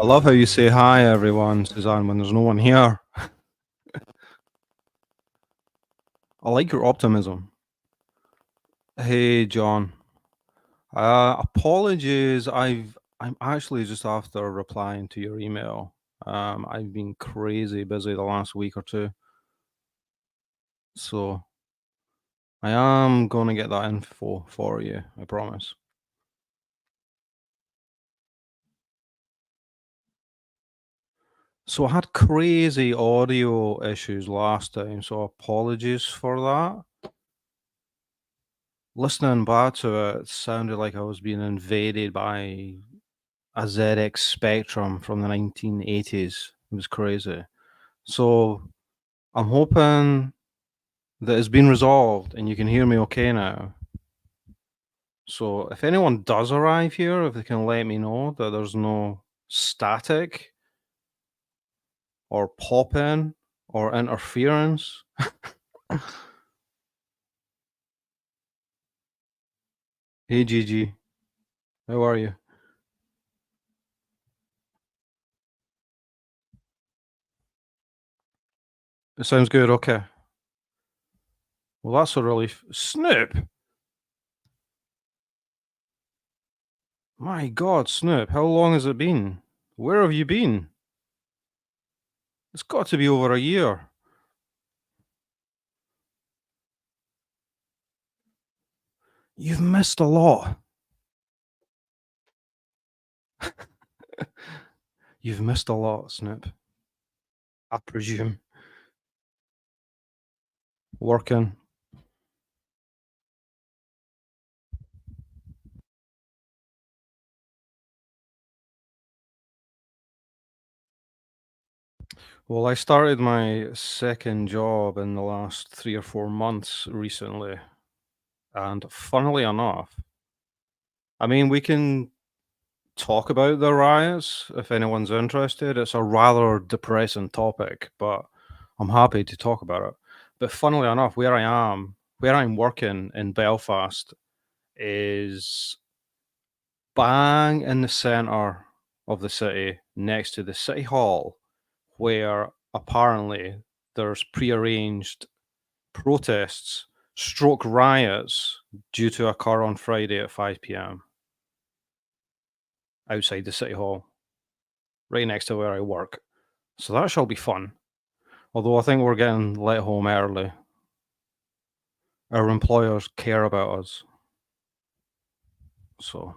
I love how you say hi, everyone, Suzanne, when there's no one here. I like your optimism. Hey, John. Apologies. I'm actually just after replying to your email. I've been crazy busy the last week or two, so I am going to get that info for you. I promise. So I had crazy audio issues last time, so apologies for that. Listening back to it, it sounded like I was being invaded by a ZX Spectrum from the 1980s. It was crazy. So I'm hoping that it's been resolved and you can hear me okay now. So if anyone does arrive here, if they can let me know that there's no static or pop in or interference. Hey Gigi, how are you? It sounds good, okay. Well, that's a relief. Snoop! My God, Snoop, how long has it been? Where have you been? It's got to be over a year. You've missed a lot. You've missed a lot, Snoop. I presume. Working. Well, I started my second job in the last 3 or 4 months recently. And funnily enough, I mean, we can talk about the riots if anyone's interested. It's a rather depressing topic, but I'm happy to talk about it. But funnily enough, where I'm working in Belfast, is bang in the center of the city next to the city hall, where apparently there's prearranged protests stroke riots due to occur on Friday at 5 p.m. outside the city hall, right next to where I work. So that shall be fun. Although I think we're getting let home early. Our employers care about us. So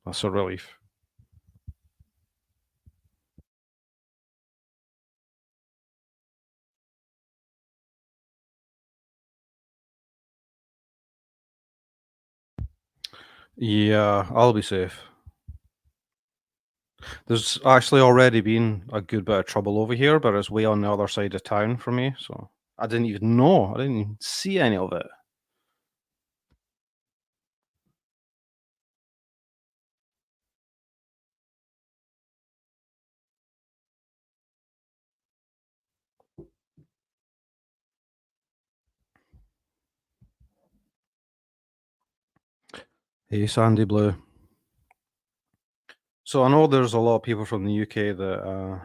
that's a relief. Yeah, I'll be safe. There's actually already been a good bit of trouble over here, but it's way on the other side of town for me, so I didn't even know. I didn't even see any of it. Hey, Sandy Blue. So I know there's a lot of people from the UK that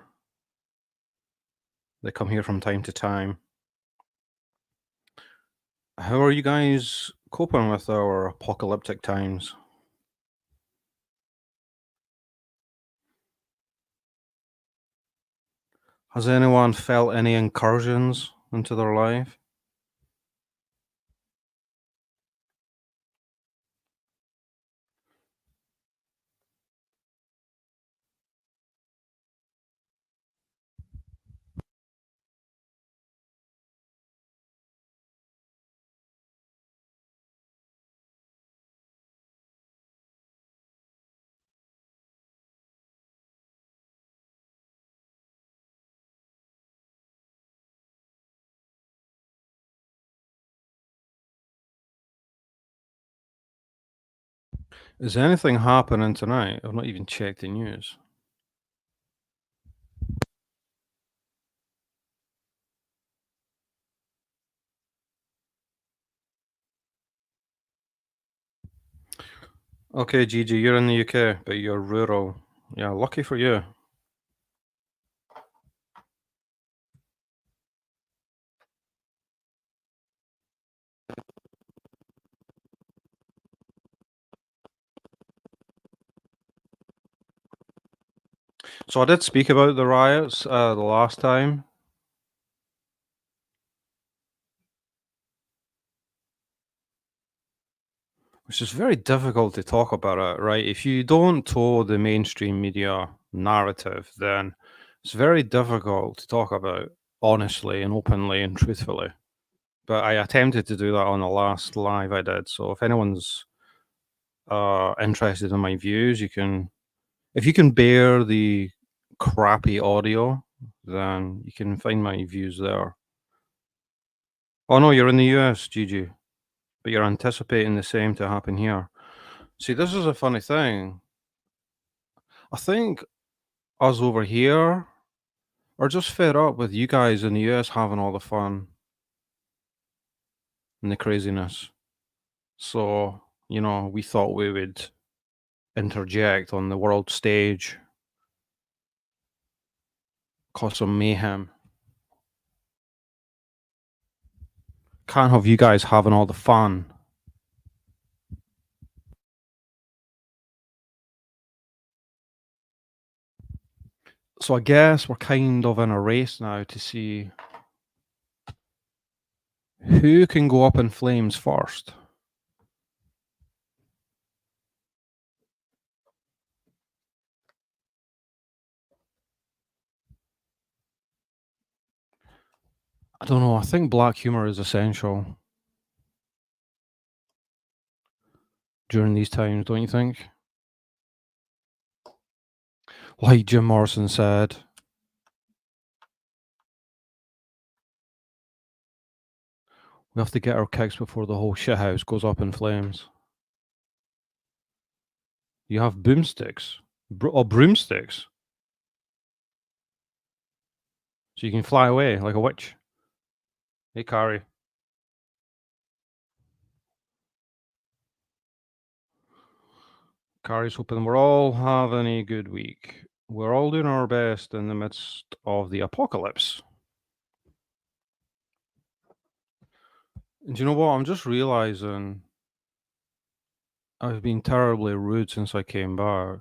come here from time to time. How are you guys coping with our apocalyptic times? Has anyone felt any incursions into their life? Is anything happening tonight? I've not even checked the news. Okay, Gigi, you're in the UK, but you're rural. Yeah, lucky for you. So I did speak about the riots the last time, which is very difficult to talk about it, right? If you don't toe the mainstream media narrative, then it's very difficult to talk about honestly and openly and truthfully. But I attempted to do that on the last live I did. So if anyone's interested in my views, if you can bear the crappy audio, then you can find my views there. Oh no, you're in the US, GG, but you're anticipating the same to happen here. See, this is a funny thing. I think us over here are just fed up with you guys in the US having all the fun and the craziness. So, we thought we would interject on the world stage, cause some mayhem. Can't have you guys having all the fun. So I guess we're kind of in a race now to see who can go up in flames first. I don't know. I think black humor is essential during these times, don't you think? Like Jim Morrison said, we have to get our kicks before the whole shithouse goes up in flames. You have boomsticks, or broomsticks, so you can fly away like a witch. Hey, Carrie. Carrie's hoping we're all having a good week. We're all doing our best in the midst of the apocalypse. And do you know what? I'm just realizing I've been terribly rude since I came back.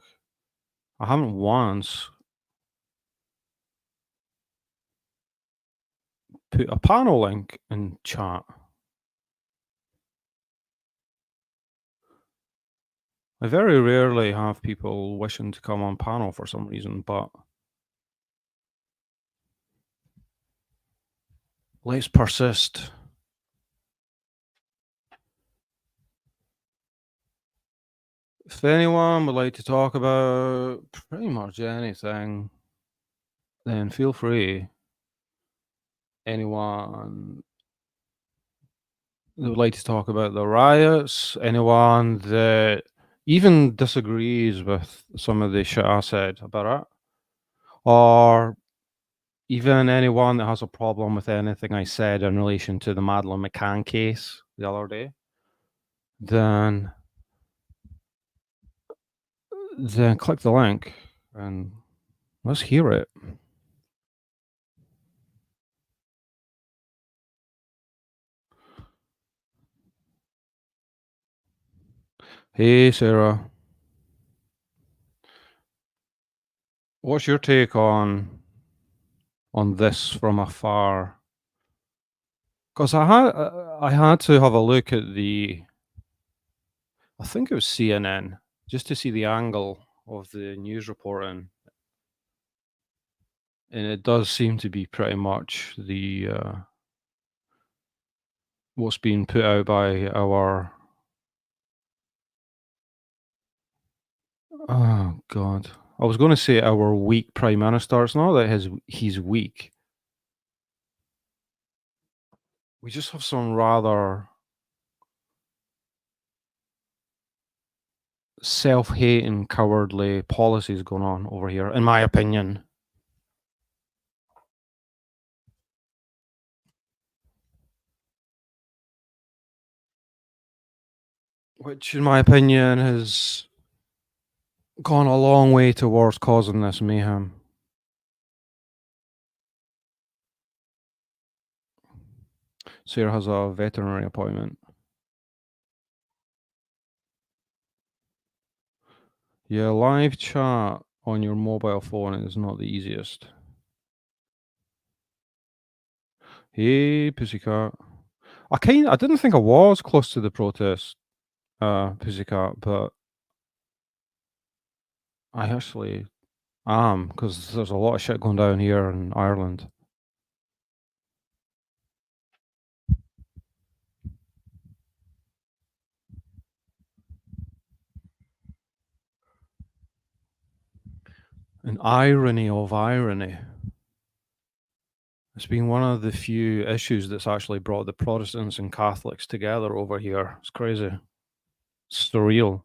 I haven't once put a panel link in chat. I very rarely have people wishing to come on panel for some reason, but let's persist. If anyone would like to talk about pretty much anything, then feel free. Anyone that would like to talk about the riots, anyone that even disagrees with some of the shit I said about it, or even anyone that has a problem with anything I said in relation to the Madeleine McCann case the other day, then click the link and let's hear it. Hey, Sarah, what's your take on this from afar? Because I had to have a look at I think it was CNN, just to see the angle of the news reporting, and it does seem to be pretty much the what's being put out by our oh god. I was going to say our weak prime minister. It's not that he's weak. We just have some rather self-hating, cowardly policies going on over here, in my opinion. Which, in my opinion, has gone a long way towards causing this mayhem. Sarah has a veterinary appointment. Yeah, live chat. on your mobile phone is not the easiest. Hey, pussycat. I didn't think I was close to the protest, pussycat, but I actually am because there's a lot of shit going down here in Ireland. An irony of irony. It's been one of the few issues that's actually brought the Protestants and Catholics together over here. It's crazy. It's surreal.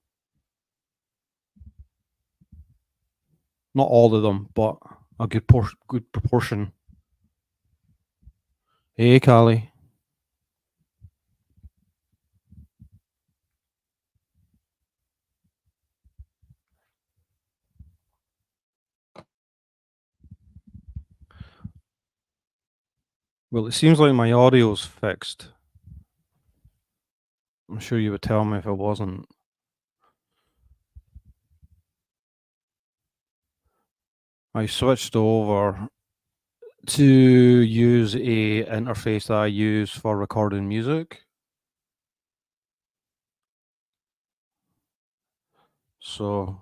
Not all of them, but a good proportion. Hey, Callie. Well, it seems like my audio's fixed. I'm sure you would tell me if it wasn't. I switched over to use a interface that I use for recording music. So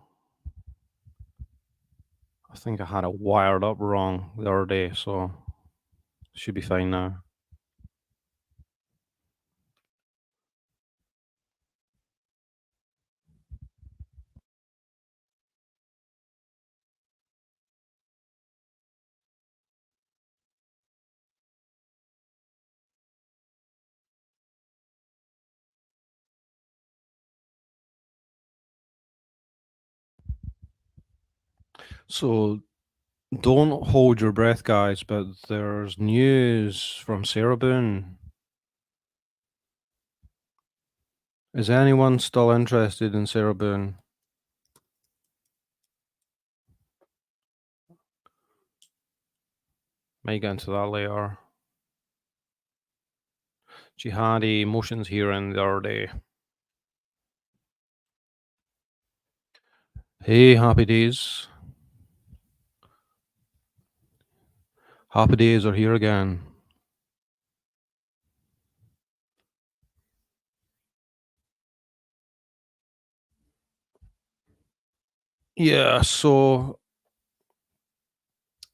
I think I had it wired up wrong the other day, so should be fine now. So don't hold your breath, guys, but there's news from Sarah Boone. Is anyone still interested in Sarah Boone? Might get into that later. She had a motions hearing the other day. Hey, happy days. Happy days are here again. Yeah, so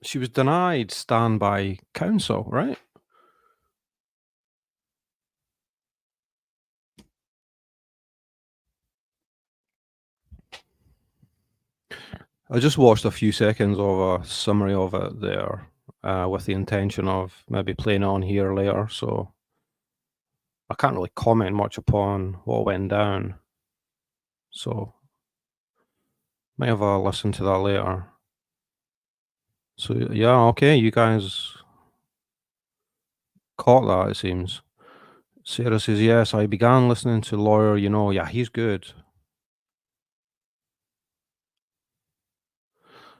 she was denied standby counsel, right? I just watched a few seconds of a summary of it there, with the intention of maybe playing it on here later. So I can't really comment much upon what went down. So might have a listen to that later. So yeah, okay, you guys caught that, it seems. Sarah says, yes, I began listening to Lawyer, yeah, he's good.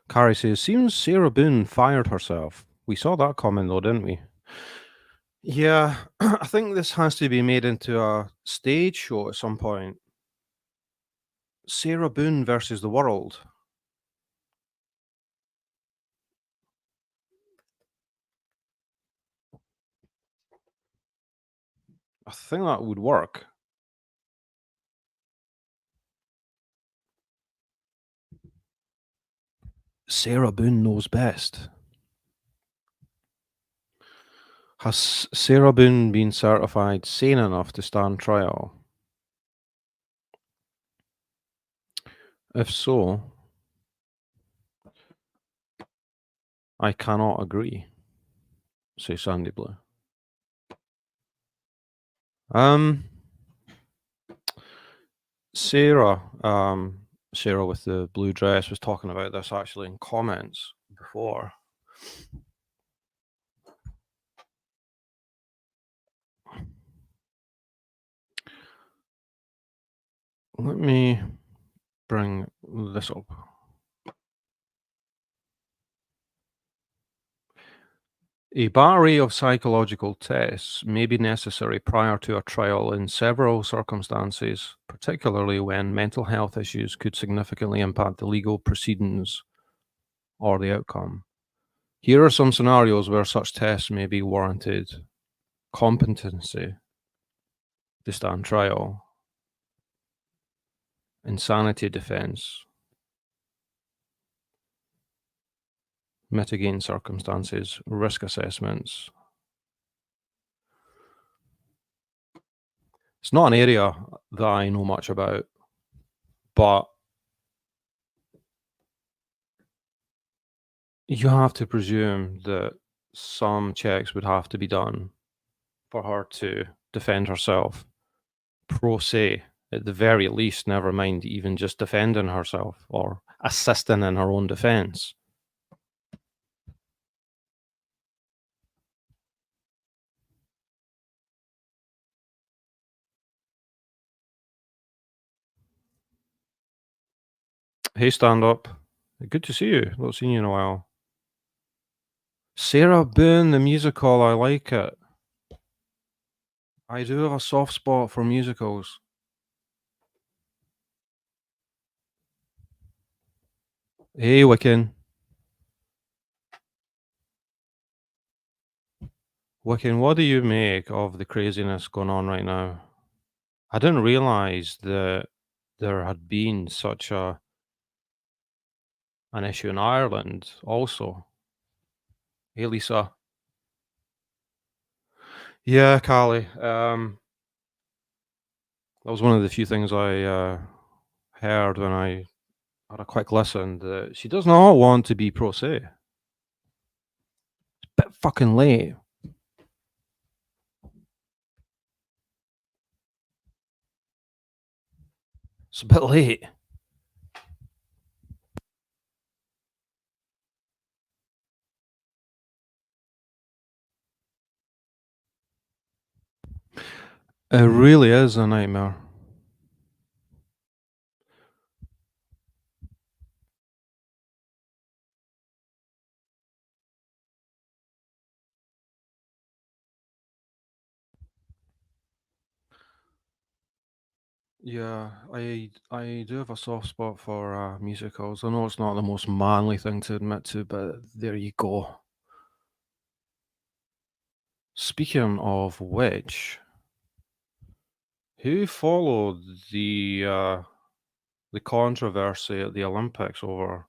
Carrie says, seems Sarah Boone fired herself. We saw that comment though, didn't we? Yeah, I think this has to be made into a stage show at some point. Sarah Boone versus the world. I think that would work. Sarah Boone knows best. Has Sarah Boone been certified sane enough to stand trial? If so, I cannot agree, say Sandy Blue. Um, Sarah, Sarah with the blue dress was talking about this actually in comments before. Let me bring this up. A battery of psychological tests may be necessary prior to a trial in several circumstances, particularly when mental health issues could significantly impact the legal proceedings or the outcome. Here are some scenarios where such tests may be warranted: competency to stand trial, insanity defense, mitigating circumstances, risk assessments. It's not an area that I know much about, but you have to presume that some checks would have to be done for her to defend herself pro se, at the very least, never mind even just defending herself or assisting in her own defense. Hey, stand up. Good to see you. Not seen you in a while. Sarah Boone, the musical, I like it. I do have a soft spot for musicals. Hey, Wiccan. Wiccan, what do you make of the craziness going on right now? I didn't realize that there had been such an issue in Ireland also. Hey, Lisa. Yeah, Carly. That was one of the few things I heard when I had a quick listen, that she does not want to be pro se. Bit fucking late. It's a bit late. It really is a nightmare. Yeah, I do have a soft spot for musicals. I know it's not the most manly thing to admit to, but there you go. Speaking of which, who followed the controversy at the Olympics over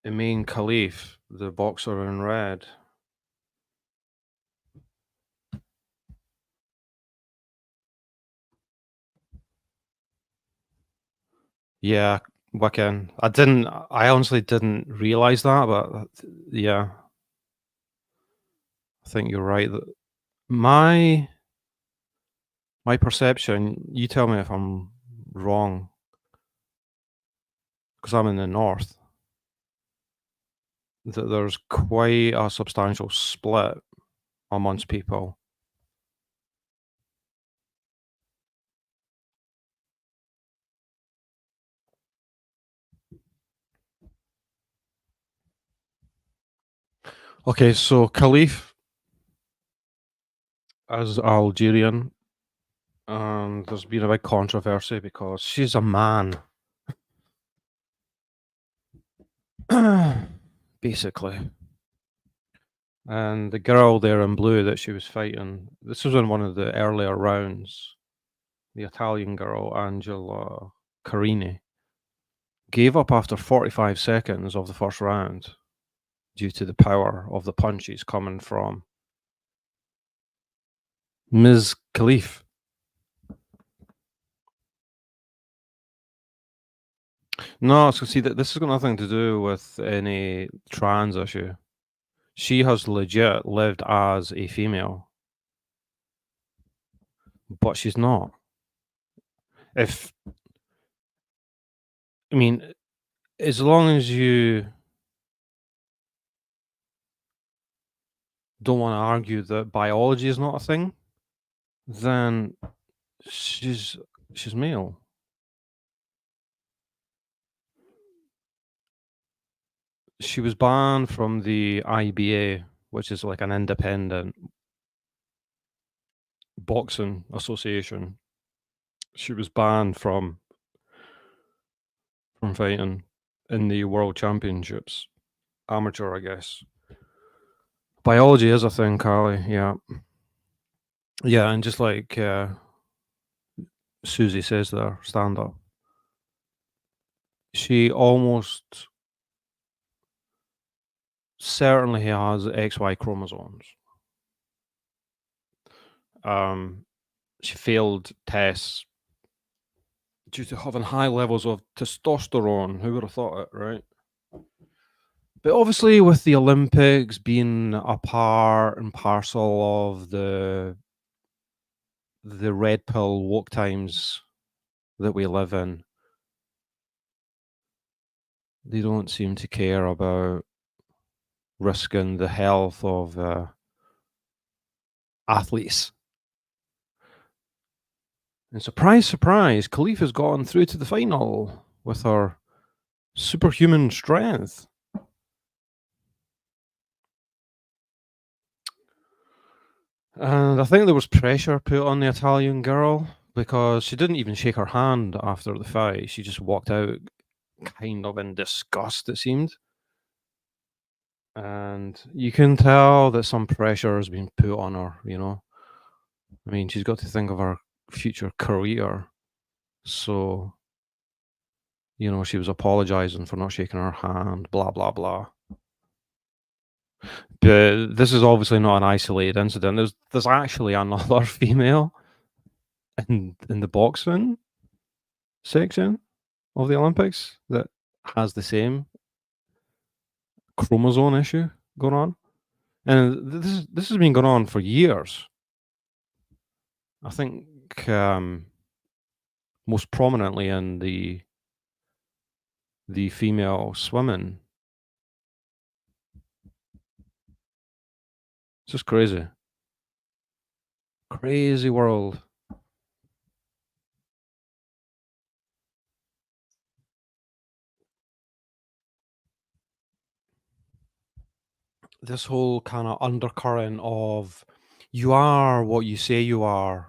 Imane Khalif, the boxer in red? Yeah, Wiccan. I honestly didn't realize that, but yeah, I think you're right. My my perception, you tell me if I'm wrong, because I'm in the north, that there's quite a substantial split amongst people. Okay, so Khalif is Algerian, and there's been a big controversy because she's a man. Basically. And the girl there in blue that she was fighting, this was in one of the earlier rounds, the Italian girl, Angela Carini, gave up after 45 seconds of the first round due to the power of the punches coming from Ms. Khalif. No, so see that this has got nothing to do with any trans issue. She has legit lived as a female, but she's not. If I mean, as long as you don't want to argue that biology is not a thing, then she's she's male. She was banned from the IBA, which is like an independent boxing association. She was banned from fighting. in the World Championships. Amateur, I guess. Biology is a thing, Carly. Yeah. Yeah, and just like Susie says there, stand up. She almost certainly has XY chromosomes. Um, she failed tests due to having high levels of testosterone. Who would have thought it, right? But obviously, with the Olympics being a part and parcel of the red pill woke times that we live in, they don't seem to care about risking the health of athletes. And surprise, surprise, Khalifa's gone through to the final with her superhuman strength. And I think there was pressure put on the Italian girl because she didn't even shake her hand after the fight. She just walked out kind of in disgust, it seemed. And you can tell that some pressure has been put on her, you know. I mean, she's got to think of her future career. So, you know, she was apologizing for not shaking her hand, blah, blah, blah. But this is obviously not an isolated incident. There's actually another female in the boxing section of the Olympics that has the same chromosome issue going on, and this has been going on for years. I think most prominently in the female swimming. It's just crazy, crazy world. This whole kind of undercurrent of you are what you say you are.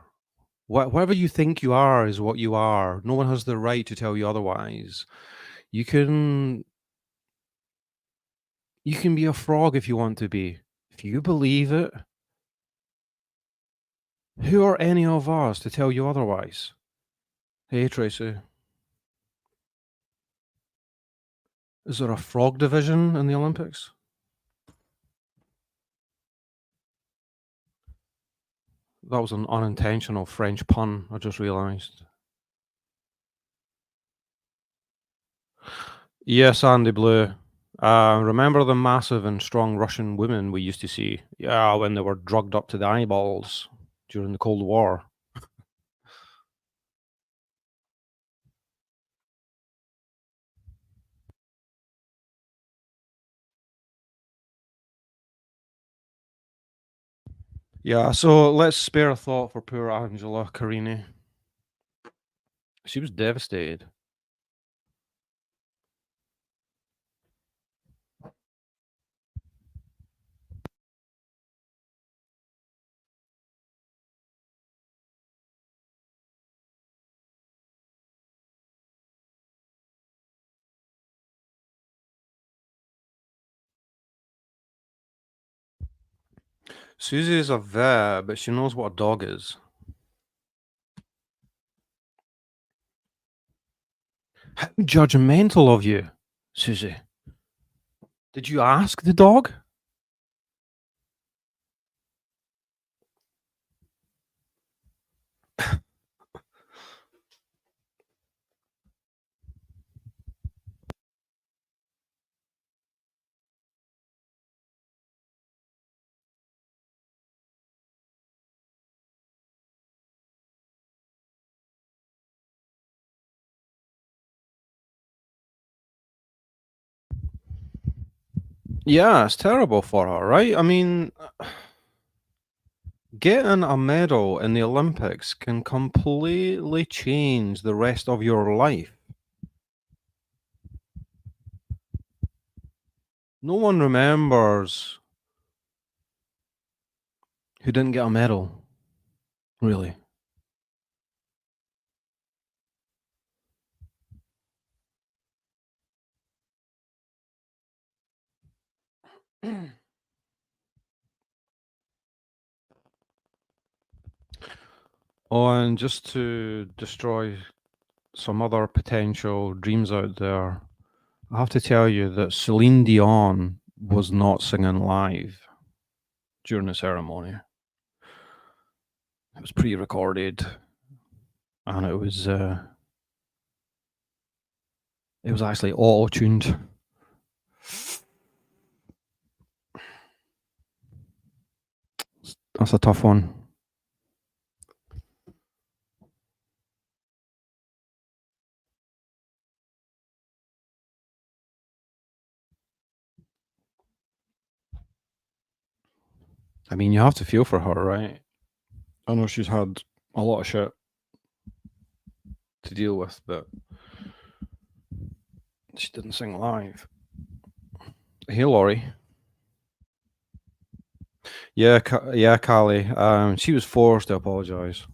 Whatever you think you are is what you are. No one has the right to tell you otherwise. You can you can be a frog if you want to be. If you believe it, who are any of us to tell you otherwise? Hey Tracy, is there a frog division in the Olympics? That was an unintentional French pun, I just realised. Yes, Andy Blue. Remember the massive and strong Russian women we used to see? Yeah, when they were drugged up to the eyeballs during the Cold War. Yeah, so let's spare a thought for poor Angela Carini. She was devastated. Susie is a vet, but she knows what a dog is. How judgmental of you, Susie. Did you ask the dog? Yeah, it's terrible for her, right? I mean, getting a medal in the Olympics can completely change the rest of your life. No one remembers who didn't get a medal, really. Oh, and just to destroy some other potential dreams out there, I have to tell you that Celine Dion was not singing live during the ceremony. It was pre-recorded, and it was actually auto-tuned. That's a tough one. I mean, you have to feel for her, right? I know she's had a lot of shit to deal with, but she didn't sing live. Hey, Laurie. Yeah, yeah, Callie. She was forced to apologise.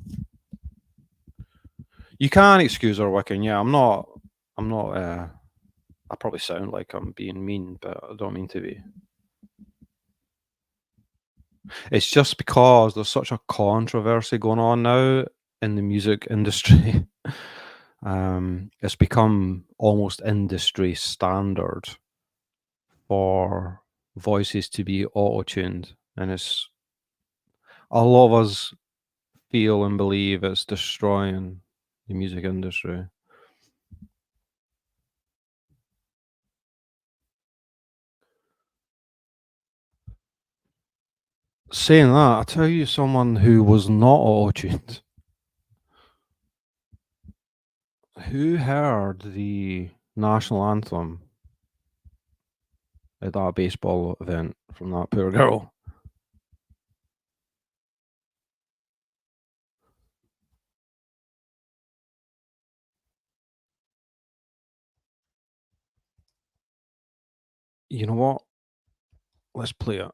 You can't excuse her, Wiccan. Yeah, I'm not. I'm not. I probably sound like I'm being mean, but I don't mean to be. It's just because there's such a controversy going on now in the music industry. It's become almost industry standard for voices to be auto-tuned, and it's a lot of us feel and believe it's destroying the music industry. Saying that, I'll tell you someone who was not auto-tuned. Who heard the national anthem at that baseball event from that poor girl? You know what? Let's play it.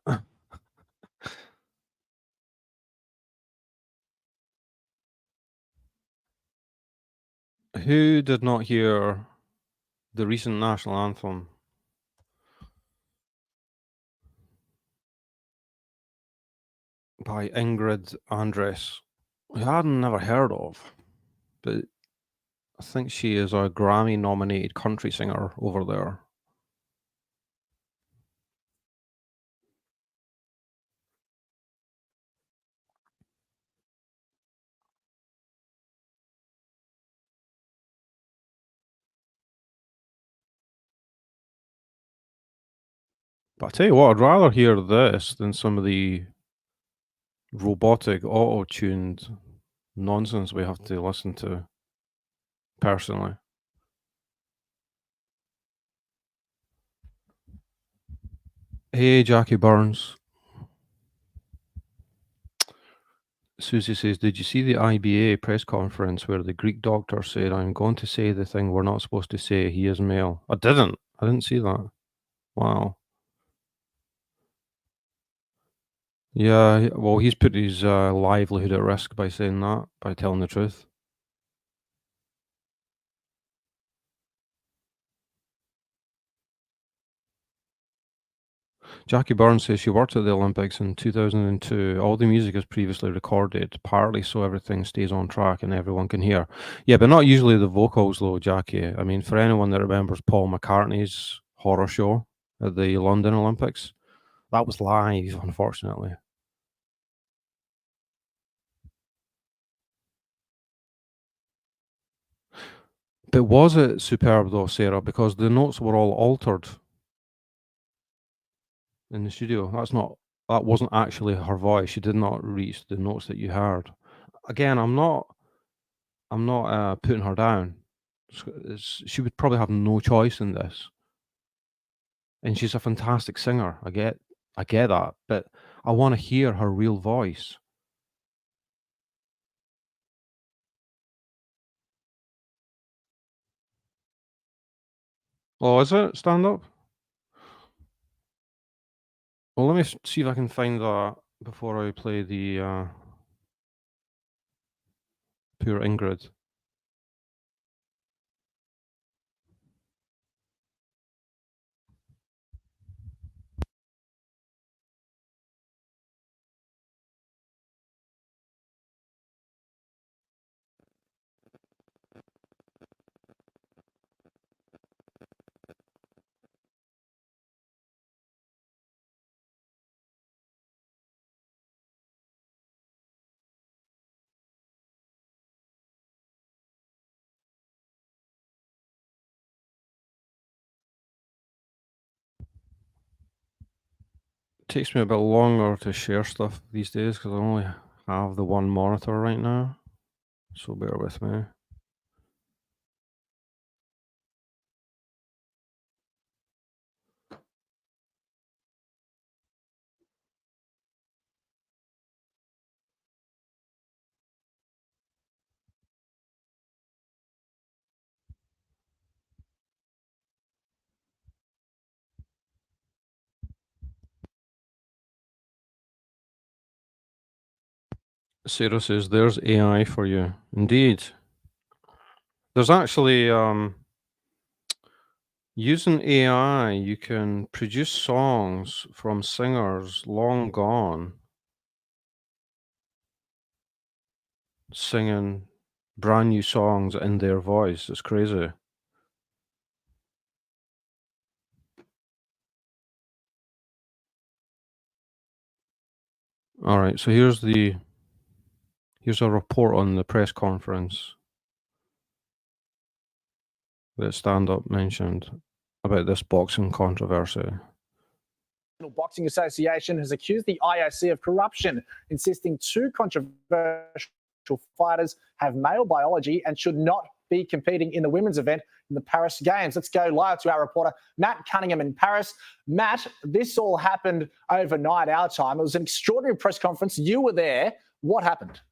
Who did not hear the recent national anthem by Ingrid Andress, who I had never heard of, but I think she is a Grammy nominated country singer over there. But I tell you what, I'd rather hear this than some of the robotic, auto tuned nonsense we have to listen to, personally. Hey, Jackie Burns. Susie says, did you see the IBA press conference where the Greek doctor said, I'm going to say the thing we're not supposed to say, he is male? I didn't. I didn't see that. Wow. Yeah, well, he's put his livelihood at risk by saying that, by telling the truth. Jackie Burns says she worked at the Olympics in 2002. All the music is previously recorded, partly so everything stays on track and everyone can hear. Yeah, but not usually the vocals, though, Jackie. I mean, for anyone that remembers Paul McCartney's horror show at the London Olympics, that was live, unfortunately. But was it superb, though, Sarah? Because the notes were all altered in the studio. That wasn't actually her voice. She did not reach the notes that you heard. Again, I'm not putting her down. She would probably have no choice in this, and she's a fantastic singer. I get that, but I want to hear her real voice. Oh, is it stand up? Well, let me see if I can find that before I play the poor Ingrid. takes me a bit longer to share stuff these days because I only have the one monitor right now, so bear with me. Sarah says, "There's AI for you." Indeed, there's actually using AI, you can produce songs from singers long gone, singing brand new songs in their voice. It's crazy. All right, so here's a report on the press conference that Stand Up mentioned about this boxing controversy. Boxing Association has accused the IOC of corruption, insisting two controversial fighters have male biology and should not be competing in the women's event in the Paris Games. Let's go live to our reporter, Matt Cunningham in Paris. Matt, this all happened overnight our time. It was an extraordinary press conference. You were there. What happened?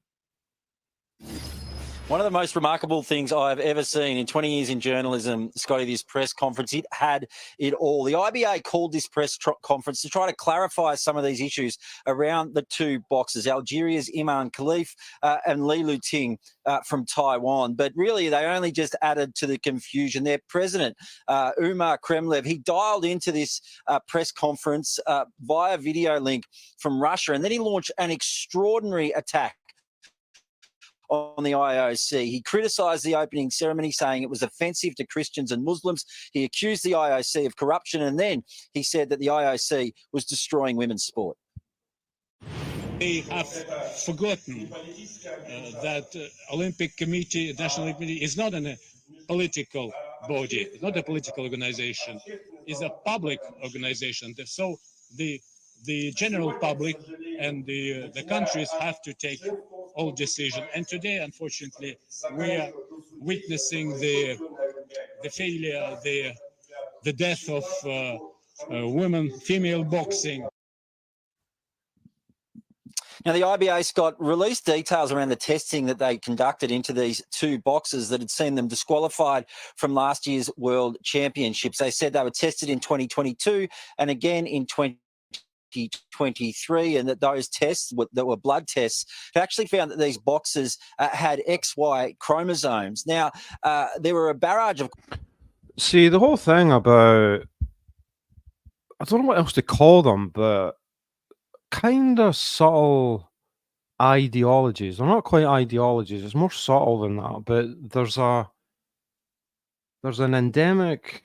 One of the most remarkable things I've ever seen in 20 years in journalism, Scotty, this press conference, it had it all. The IBA called this press conference to try to clarify some of these issues around the two boxers, Algeria's Iman Khalif and Li Lu Ting from Taiwan. But really, they only just added to the confusion. Their president, Umar Kremlev, he dialed into this press conference via video link from Russia, and then he launched an extraordinary attack on the IOC. He criticised the opening ceremony, saying it was offensive to Christians and Muslims. He accused the IOC of corruption, and then he said that the IOC was destroying women's sport. They have forgotten that Olympic Committee, National Olympic Committee, is not a political body, it's not a political organization, it's a public organization. So the general public and the countries have to take all decisions. And today, unfortunately, we are witnessing the failure, the death of women, female boxing. Now, the IBA, Scott, released details around the testing that they conducted into these two boxers that had seen them disqualified from last year's World Championships. They said they were tested in 2022 and again in 2023, and that those tests that were blood tests actually found that these boxers had XY chromosomes. Now, there were a barrage of... See, the whole thing about, I don't know what else to call them, but kind of subtle ideologies. They're not quite ideologies, it's more subtle than that, but there's an endemic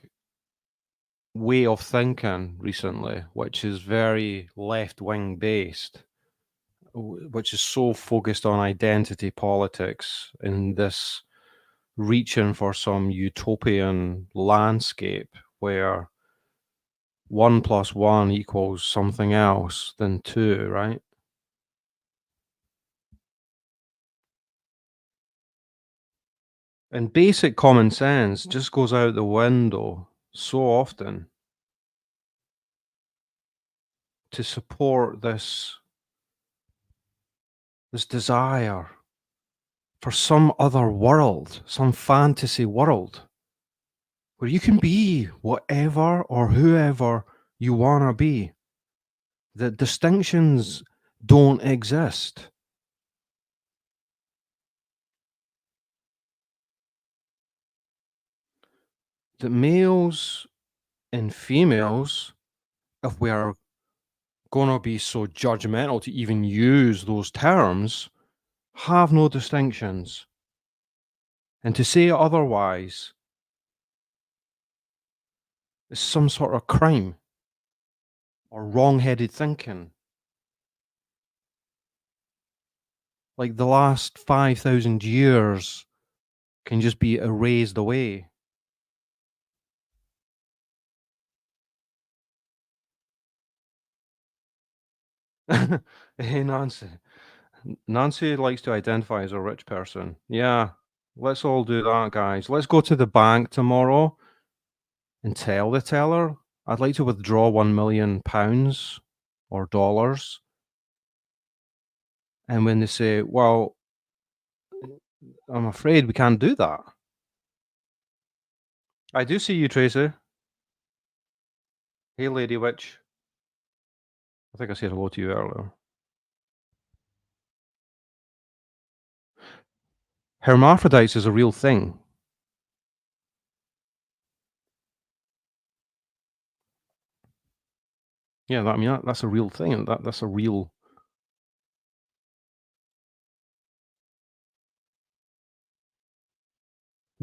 way of thinking recently, which is very left-wing based, which is so focused on identity politics and this reaching for some utopian landscape where 1 + 1 equals something else than 2, right? And basic common sense just goes out the window so often to support this desire for some other world, some fantasy world where you can be whatever or whoever you want to be. The distinctions don't exist. The males and females, if we are going to be so judgmental to even use those terms, have no distinctions. And to say otherwise is some sort of crime or wrong-headed thinking. Like the last 5,000 years can just be erased away. Hey, Nancy. Nancy likes to identify as a rich person. Yeah, let's all do that, guys. Let's go to the bank tomorrow and tell the teller I'd like to withdraw £1 million or dollars. And when they say, well, I'm afraid we can't do that. I do see you, Tracy. Hey, Lady Witch. I think I said hello to you earlier. Hermaphrodites is a real thing. Yeah, I mean, that's a real thing. And that's a real...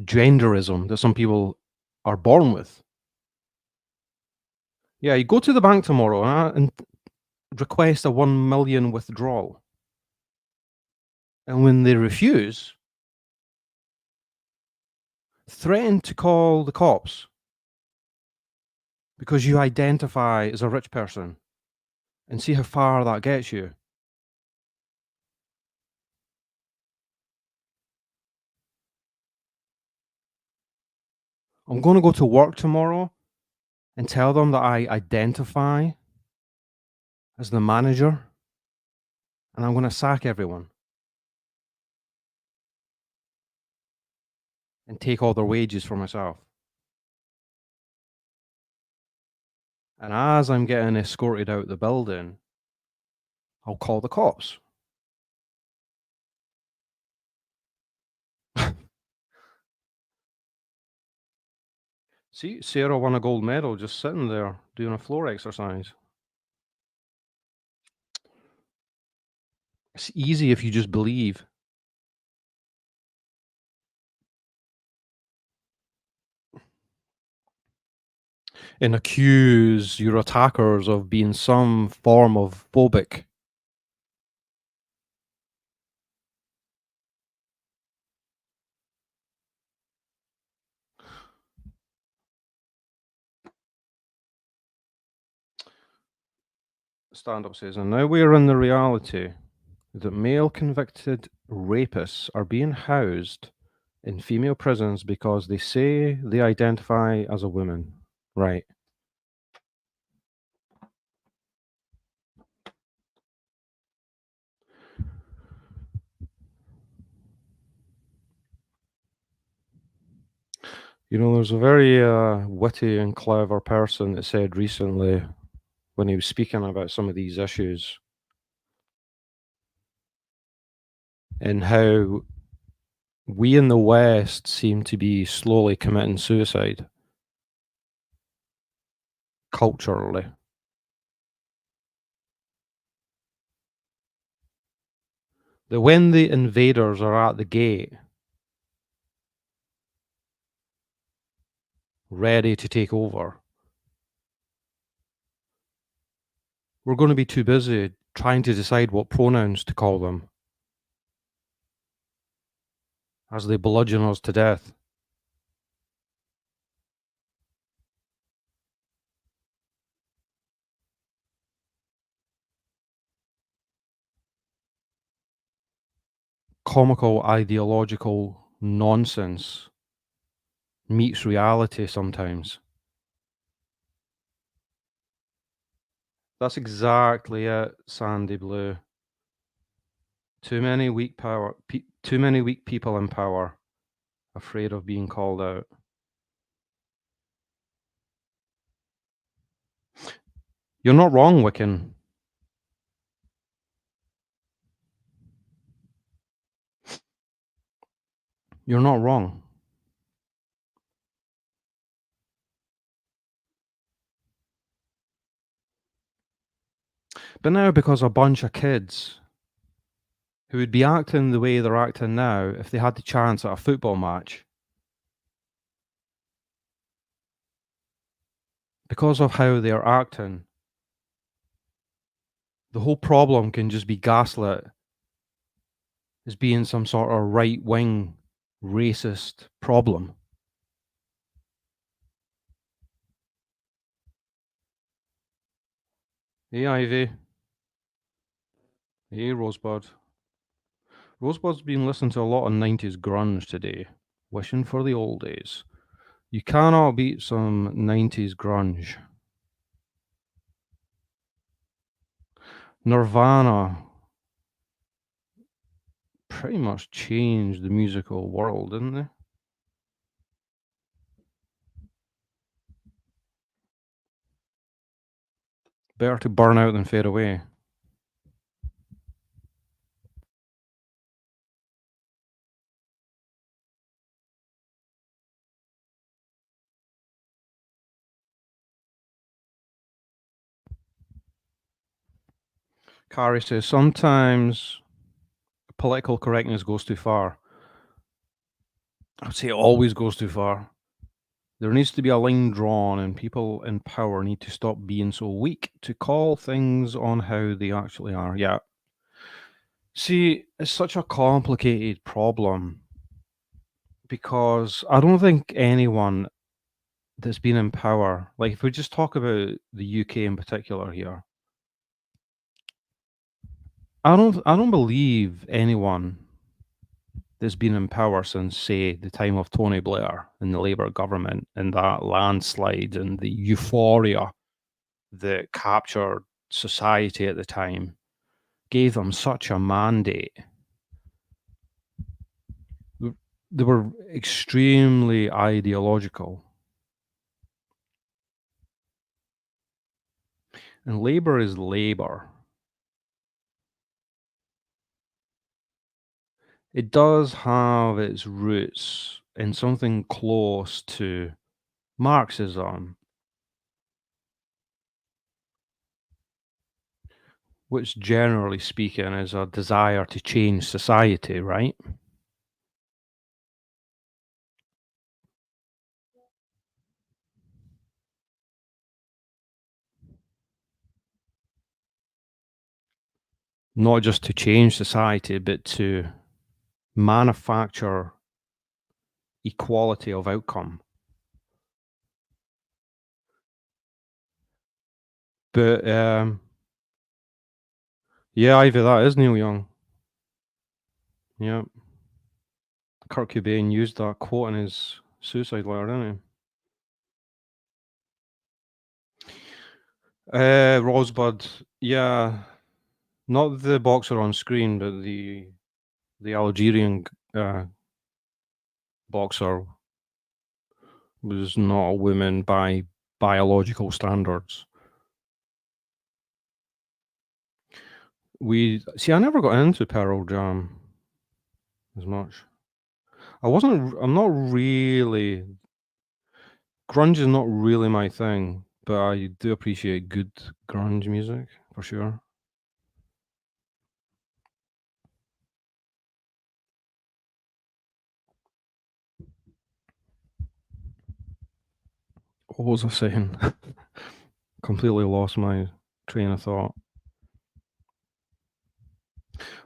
genderism that some people are born with. Yeah, you go to the bank tomorrow and request a 1 million withdrawal. And when they refuse, threaten to call the cops because you identify as a rich person and see how far that gets you. I'm going to go to work tomorrow and tell them that I identify as the manager, and I'm going to sack everyone and take all their wages for myself. And as I'm getting escorted out the building, I'll call the cops. See, Sarah won a gold medal just sitting there doing a floor exercise. It's easy if you just believe. And accuse your attackers of being some form of phobic. Stand-up says, and now we are in the reality that male convicted rapists are being housed in female prisons because they say they identify as a woman. Right. You know, there's a very witty and clever person that said recently when he was speaking about some of these issues and how we in the West seem to be slowly committing suicide culturally. That when the invaders are at the gate, ready to take over, we're going to be too busy trying to decide what pronouns to call them as they bludgeon us to death. Comical ideological nonsense meets reality sometimes. That's exactly it, Sandy Blue. Too many weak people in power, afraid of being called out. You're not wrong, Wiccan. You're not wrong. But now, because a bunch of kids who would be acting the way they're acting now if they had the chance at a football match, because of how they're acting, the whole problem can just be gaslit as being some sort of right-wing racist problem. Hey, Ivy. Hey, Rosebud. Rosebud's been listening to a lot of 90s grunge today, wishing for the old days. You cannot beat some 90s grunge. Nirvana pretty much changed the musical world, didn't they? Better to burn out than fade away. Carrie says, sometimes political correctness goes too far. I'd say it always goes too far. There needs to be a line drawn, and people in power need to stop being so weak to call things on how they actually are. Yeah. See, it's such a complicated problem because I don't think anyone that's been in power, like if we just talk about the UK in particular here, I don't believe anyone that's been in power since, say, the time of Tony Blair and the Labour government and that landslide and the euphoria that captured society at the time gave them such a mandate. They were extremely ideological. And Labour is Labour. It does have its roots in something close to Marxism, which generally speaking is a desire to change society, right? Not just to change society, but to manufacture equality of outcome. But yeah, Ivy, that is Neil Young. Yeah. Kurt Cobain used that quote in his suicide letter, didn't he? Rosebud, yeah. Not the boxer on screen, but the Algerian boxer was not a woman by biological standards. I never got into Pearl Jam as much. I'm not really, grunge is not really my thing, but I do appreciate good grunge music for sure. What was I saying? Completely lost my train of thought.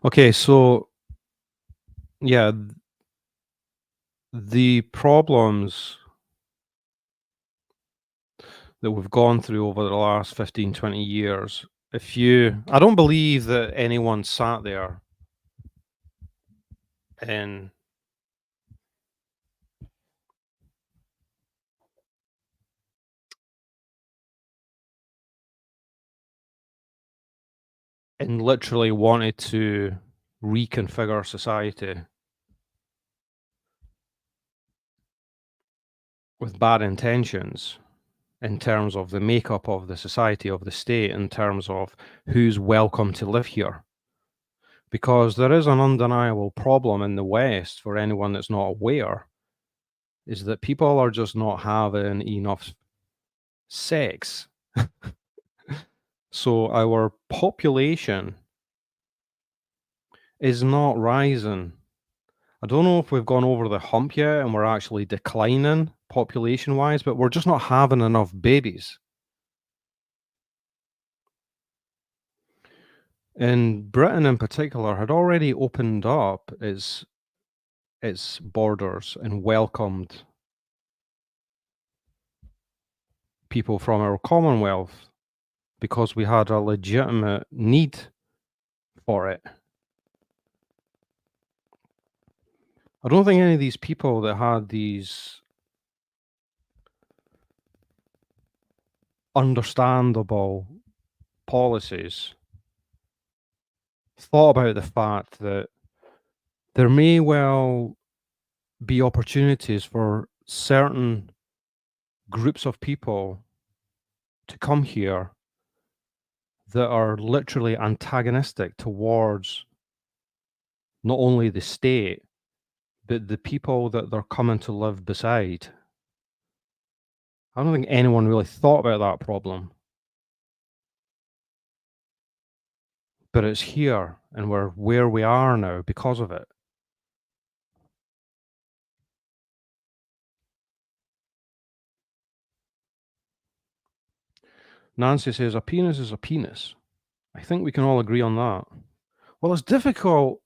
Okay, so yeah, the problems that we've gone through over the last 15, 20 years, I don't believe that anyone sat there and literally wanted to reconfigure society with bad intentions in terms of the makeup of the society, of the state, in terms of who's welcome to live here. Because there is an undeniable problem in the West, for anyone that's not aware, is that people are just not having enough sex. So our population is not rising. I don't know if we've gone over the hump yet and we're actually declining population-wise, but we're just not having enough babies. And Britain in particular had already opened up its borders and welcomed people from our Commonwealth because we had a legitimate need for it. I don't think any of these people that had these understandable policies thought about the fact that there may well be opportunities for certain groups of people to come here that are literally antagonistic towards not only the state, but the people that they're coming to live beside. I don't think anyone really thought about that problem. But it's here, and we're where we are now because of it. Nancy says, a penis is a penis. I think we can all agree on that. Well, it's difficult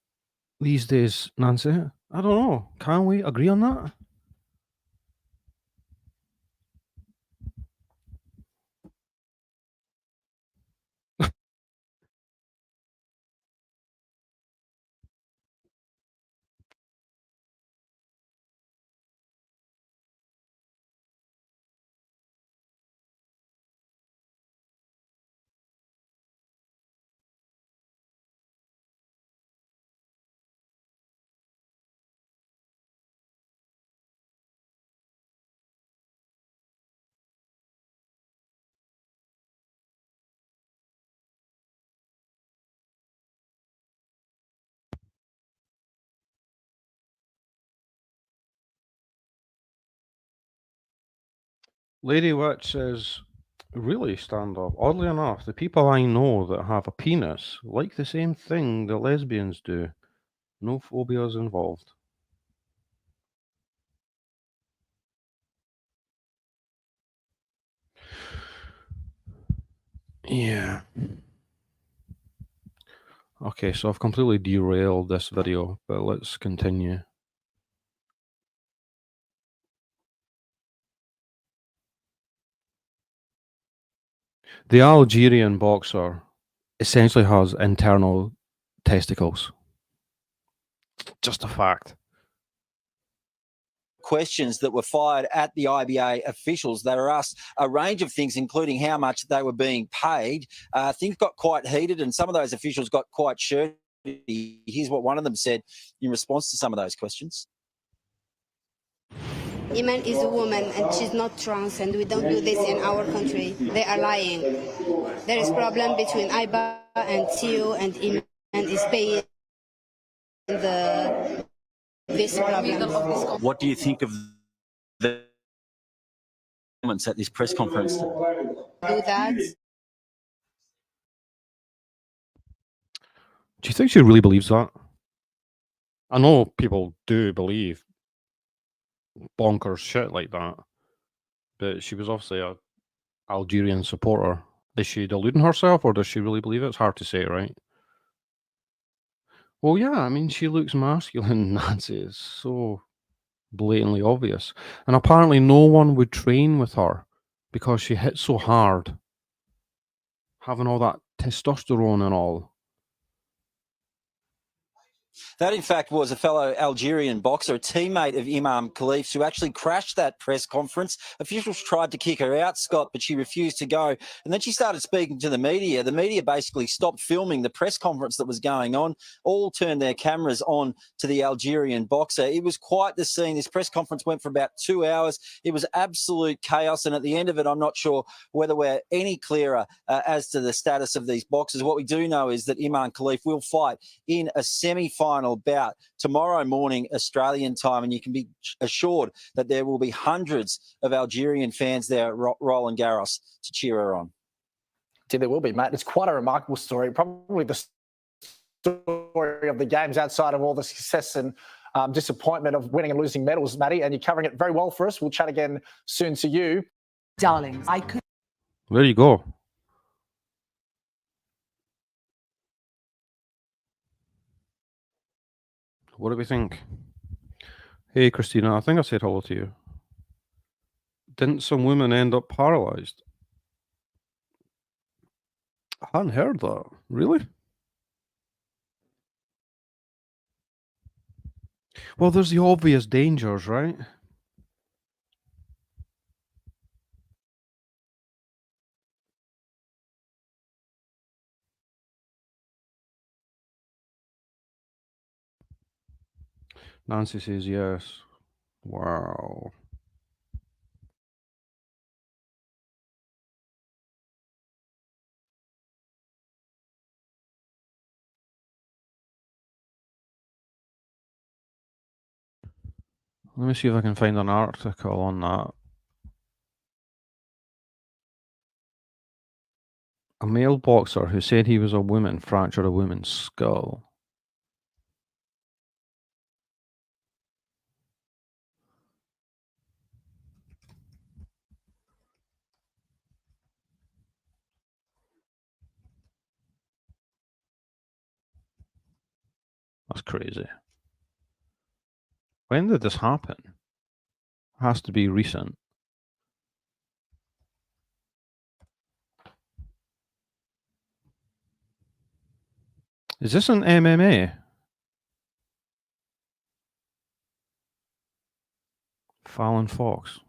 these days, Nancy. I don't know. Can we agree on that? Lady Witch says, really stand up. Oddly enough, the people I know that have a penis like the same thing the lesbians do. No phobias involved. Yeah. Okay, so I've completely derailed this video, but let's continue. The Algerian boxer essentially has internal testicles. Just a fact. Questions that were fired at the IBA officials. They were asked a range of things, including how much they were being paid. Things got quite heated, and some of those officials got quite shirty. Here's what one of them said in response to some of those questions. Iman is a woman and she's not trans, and we don't do this in our country. They are lying. There is problem between IBA and TU, and Iman is paying this problem. What do you think of the comments at this press conference? Do that. Do you think she really believes that? I know people do believe bonkers shit like that, but she was obviously a Algerian supporter. Is she deluding herself, or does she really believe it? It's hard to say, right? Well, yeah, I mean, she looks masculine, Nancy. It's so blatantly obvious. And apparently no one would train with her because she hit so hard, having all that testosterone and all. That, in fact, was a fellow Algerian boxer, a teammate of Imam Khalif's, who actually crashed that press conference. Officials tried to kick her out, Scott, but she refused to go. And then she started speaking to the media. The media basically stopped filming the press conference that was going on, all turned their cameras on to the Algerian boxer. It was quite the scene. This press conference went for about 2 hours. It was absolute chaos. And at the end of it, I'm not sure whether we're any clearer as to the status of these boxers. What we do know is that Imam Khalif will fight in a semi-final bout tomorrow morning Australian time, and you can be assured that there will be hundreds of Algerian fans there at Roland Garros to cheer her on. Yeah, there will be, Matt. It's quite a remarkable story. Probably the story of the games outside of all the success and disappointment of winning and losing medals, Maddie, and you're covering it very well for us. We'll chat again soon to you. Darlings, I could. There you go. What do we think? Hey, Christina, I think I said hello to you. Didn't some women end up paralyzed? I hadn't heard that. Really? Well, there's the obvious dangers, right? Nancy says yes. Wow. Let me see if I can find an article on that. A male boxer who said he was a woman fractured a woman's skull. That's crazy. When did this happen? Has to be recent. Is this an MMA? Fallon Fox.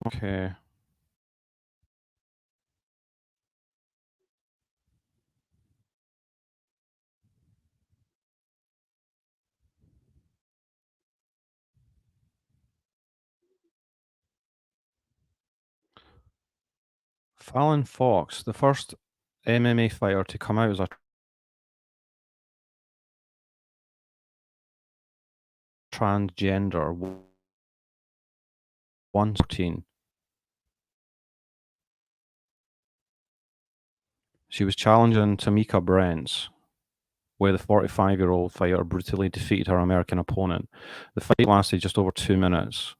Okay. Fallon Fox, the first MMA fighter to come out as a transgender, 114. She was challenging Tamika Brents, where the 45-year-old fighter brutally defeated her American opponent. The fight lasted just over 2 minutes.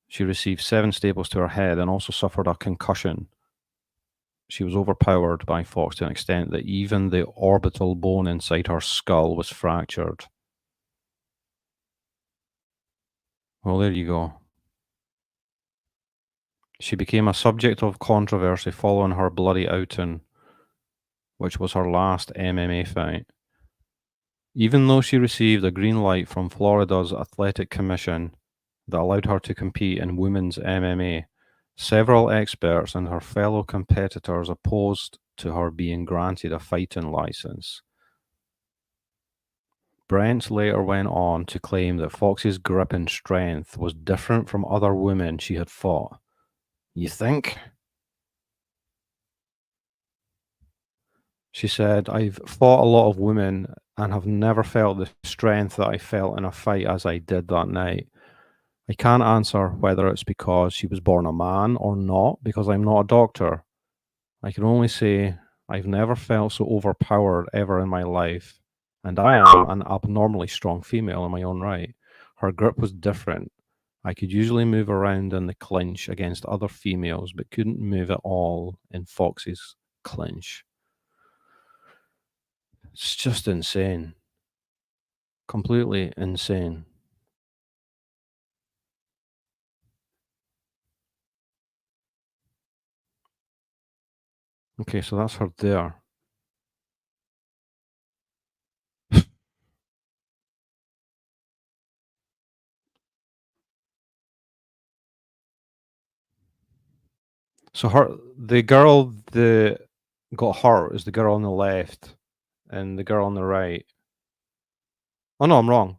She received 7 staples to her head and also suffered a concussion. She was overpowered by Fox to an extent that even the orbital bone inside her skull was fractured. Well, there you go. She became a subject of controversy following her bloody outing, which was her last MMA fight. Even though she received a green light from Florida's Athletic Commission that allowed her to compete in women's MMA, several experts and her fellow competitors opposed to her being granted a fighting license. Brent later went on to claim that Fox's grip and strength was different from other women she had fought. You think? She said, I've fought a lot of women and have never felt the strength that I felt in a fight as I did that night. I can't answer whether it's because she was born a man or not, because I'm not a doctor. I can only say I've never felt so overpowered ever in my life, and I am an abnormally strong female in my own right. Her grip was different. I could usually move around in the clinch against other females, but couldn't move at all in Fox's clinch. It's just insane. Completely insane. Okay, so that's her there. So the girl that got hurt is the girl on the left, and the girl on the right. Oh no, I'm wrong.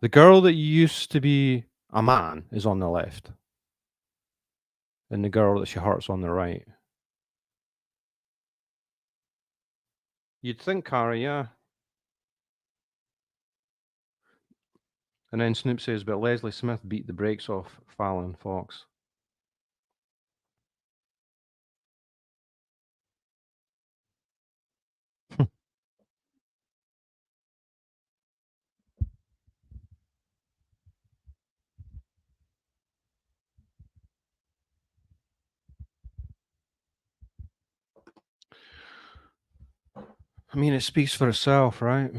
The girl that used to be a man is on the left, and the girl that she hurts on the right. You'd think, Cara, yeah. And then Snoop says, but Leslie Smith beat the brakes off Fallon Fox. I mean, it speaks for itself, right?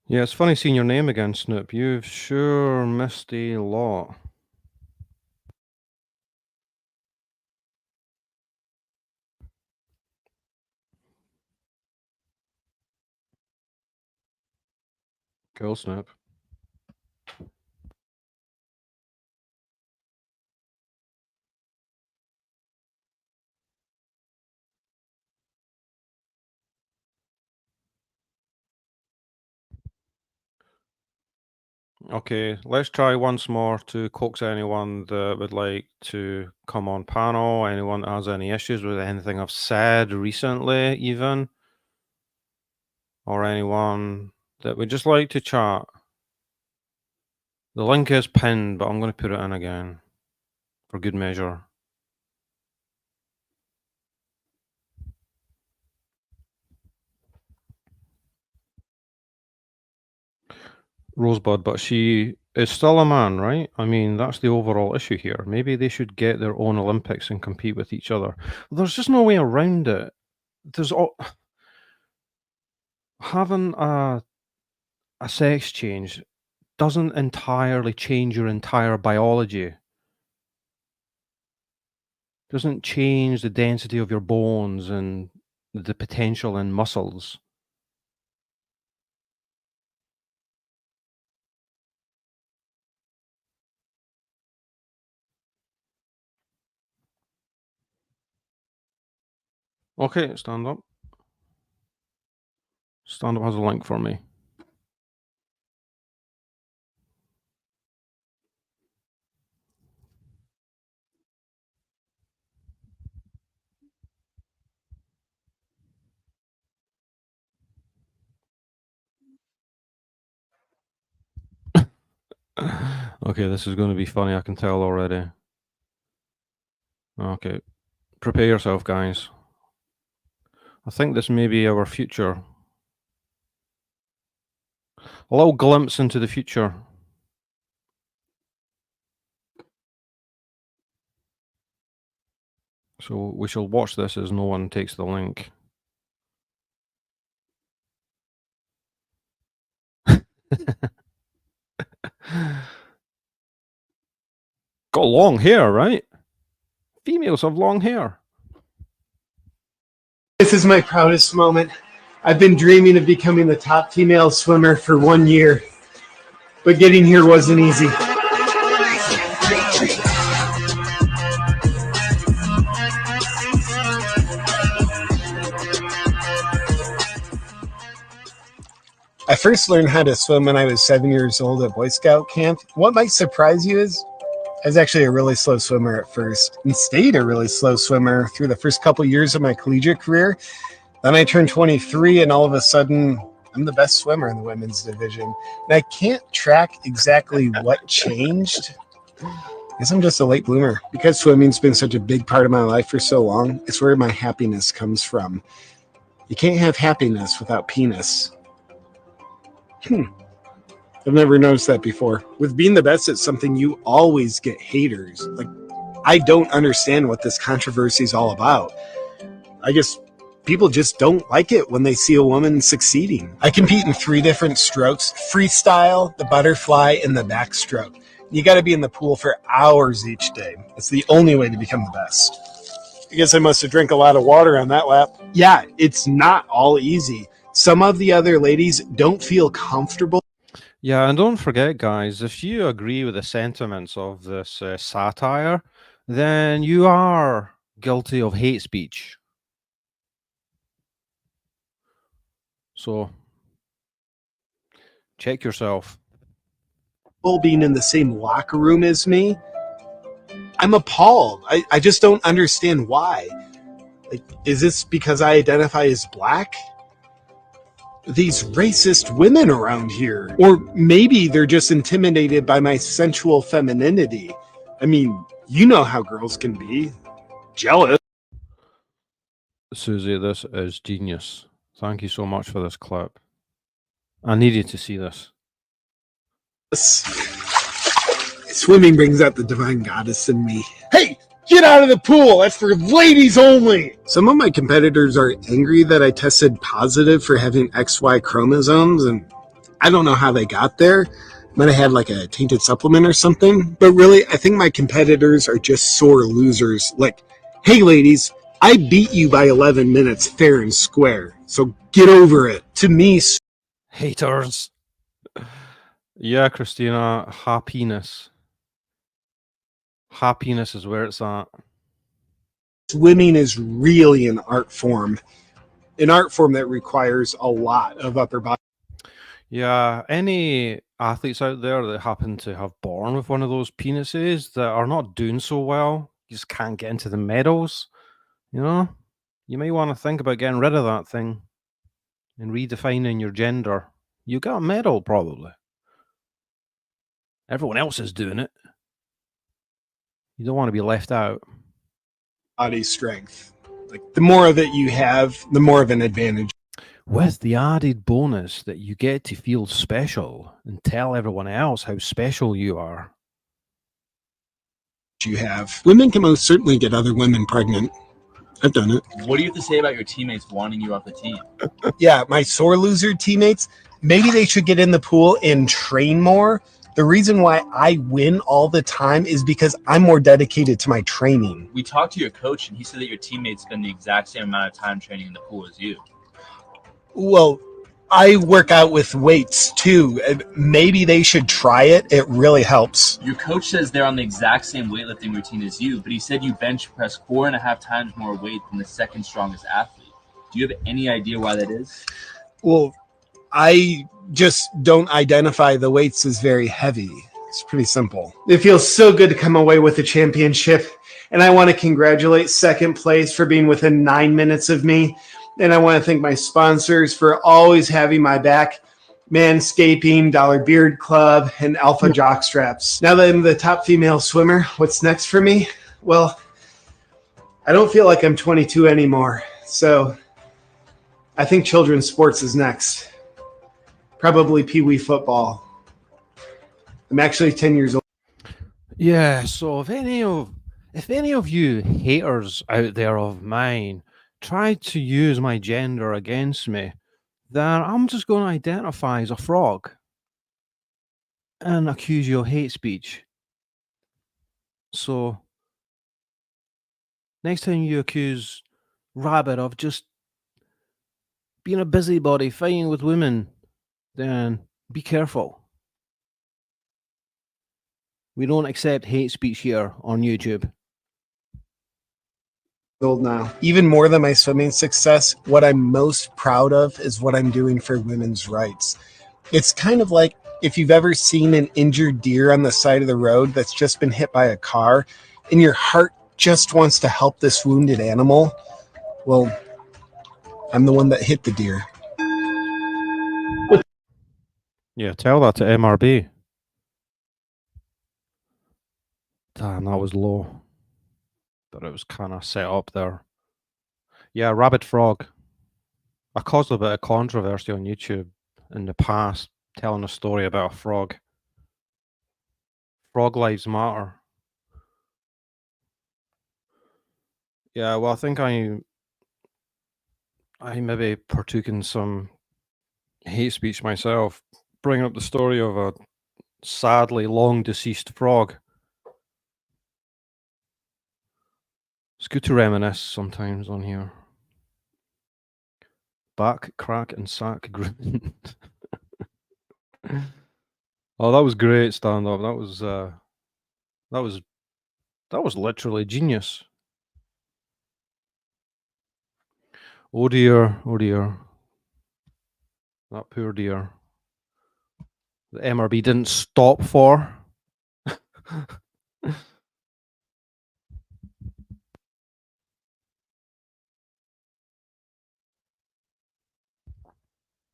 Yeah, it's funny seeing your name again, Snoop. You've sure missed a lot. Cool, Snoop. Okay, let's try once more to coax anyone that would like to come on panel, anyone that has any issues with anything I've said recently, even, or anyone that would just like to chat. The link is pinned, but I'm going to put it in again for good measure. Rosebud, but she is still a man, right? I mean, that's the overall issue here. Maybe they should get their own Olympics and compete with each other. There's just no way around it. There's having a sex change doesn't entirely change your entire biology. Doesn't change the density of your bones and the potential in muscles. Okay, stand up. Stand up has a link for me. Okay, this is going to be funny, I can tell already. Okay, prepare yourself, guys. I think this may be our future. A little glimpse into the future. So we shall watch this as no one takes the link. Got long hair, right? Females have long hair. This is my proudest moment. I've been dreaming of becoming the top female swimmer for 1 year, but getting here wasn't easy. I first learned how to swim when I was 7 years old at Boy Scout camp. What might surprise you is I was actually a really slow swimmer at first and stayed a really slow swimmer through the first couple years of my collegiate career. Then I turned 23 and all of a sudden I'm the best swimmer in the women's division. And I can't track exactly what changed. I guess I'm just a late bloomer. Because swimming's been such a big part of my life for so long, it's where my happiness comes from. You can't have happiness without penis. I've never noticed that before. With being the best at something, you always get haters. Like, I don't understand what this controversy is all about. I guess people just don't like it when they see a woman succeeding. I compete in 3 different strokes: freestyle, the butterfly, and the backstroke. You got to be in the pool for hours each day. It's the only way to become the best. I guess I must have drank a lot of water on that lap. Yeah, it's not all easy. Some of the other ladies don't feel comfortable. Yeah, and don't forget, guys, if you agree with the sentiments of this satire, then you are guilty of hate speech. So Check yourself. Being in the same locker room as me, I'm appalled. I just don't understand why. Like, is this because I identify as black? These racist women around here. Or maybe they're just intimidated by my sensual femininity. I mean, you know how girls can be. Jealous. Susie, this is genius. Thank you so much for this clip. I needed to see this. Swimming brings out the divine goddess in me. Hey, get out of the pool! That's for ladies only! Some of my competitors are angry that I tested positive for having XY chromosomes, and I don't know how they got there. Might have had like a tainted supplement or something. But really, I think my competitors are just sore losers. Like, hey ladies, I beat you by 11 minutes fair and square, so get over it. To me, Haters. Yeah, Christina, happiness. Happiness is where it's at. swimming is really an art form that requires a lot of upper body. Yeah, any athletes out there that happen to have born with one of those penises that are not doing so well, you just can't get into the medals, you know? You may want to think about getting rid of that thing and redefining your gender. You got a medal, probably. Everyone else is doing it. You don't want to be left out. Body strength. Like, the more of it you have, the more of an advantage With the added bonus that you get to feel special and tell everyone else how special you are. you have. Women can most certainly get other women pregnant. I've done it. What do you have to say about your teammates wanting you off the team? Yeah, my sore loser teammates, maybe they should get in the pool and train more. The reason why I win all the time is because I'm more dedicated to my training. We talked to your coach, and he said that your teammates spend the exact same amount of time training in the pool as you. Well, I work out with weights too. Maybe they should try it. It really helps. Your coach says they're on the exact same weightlifting routine as you, but he said you bench press 4.5 times more weight than the second strongest athlete. Do you have any idea why that is? Well, I just don't identify the weights as very heavy. It's pretty simple. It feels so good to come away with a championship, and I want to congratulate second place for being within 9 minutes of me. And I want to thank my sponsors for always having my back. Manscaping, Dollar Beard Club, and Alpha Jock Straps. Now that I'm the top female swimmer, what's next for me? Well, I don't feel like I'm 22 anymore, so I think children's sports is next. Probably Pee Wee football. I'm actually 10 years old. Yeah, so if any of you haters out there of mine try to use my gender against me, then I'm just going to identify as a frog and accuse you of hate speech. So next time you accuse Rabid of just being a busybody fighting with women, then be careful. We don't accept hate speech here on YouTube. Now. Even more than my swimming success, what I'm most proud of is what I'm doing for women's rights. It's kind of like if you've ever seen an injured deer on the side of the road that's just been hit by a car, and your heart just wants to help this wounded animal. Well, I'm the one that hit the deer. Yeah, tell that to MRB. Damn, that was low. But it was kind of set up there. Yeah, Rabbit Frog. I caused a bit of controversy on YouTube in the past, telling a story about a frog. Frog lives matter. Yeah, well, I think I maybe partook in some hate speech myself, bringing up the story of a sadly long deceased frog. It's good to reminisce sometimes on here. Back, crack, and sack grin. Oh, that was great stand up. That was literally genius. Oh dear, oh dear. That poor dear. the MRB didn't stop for.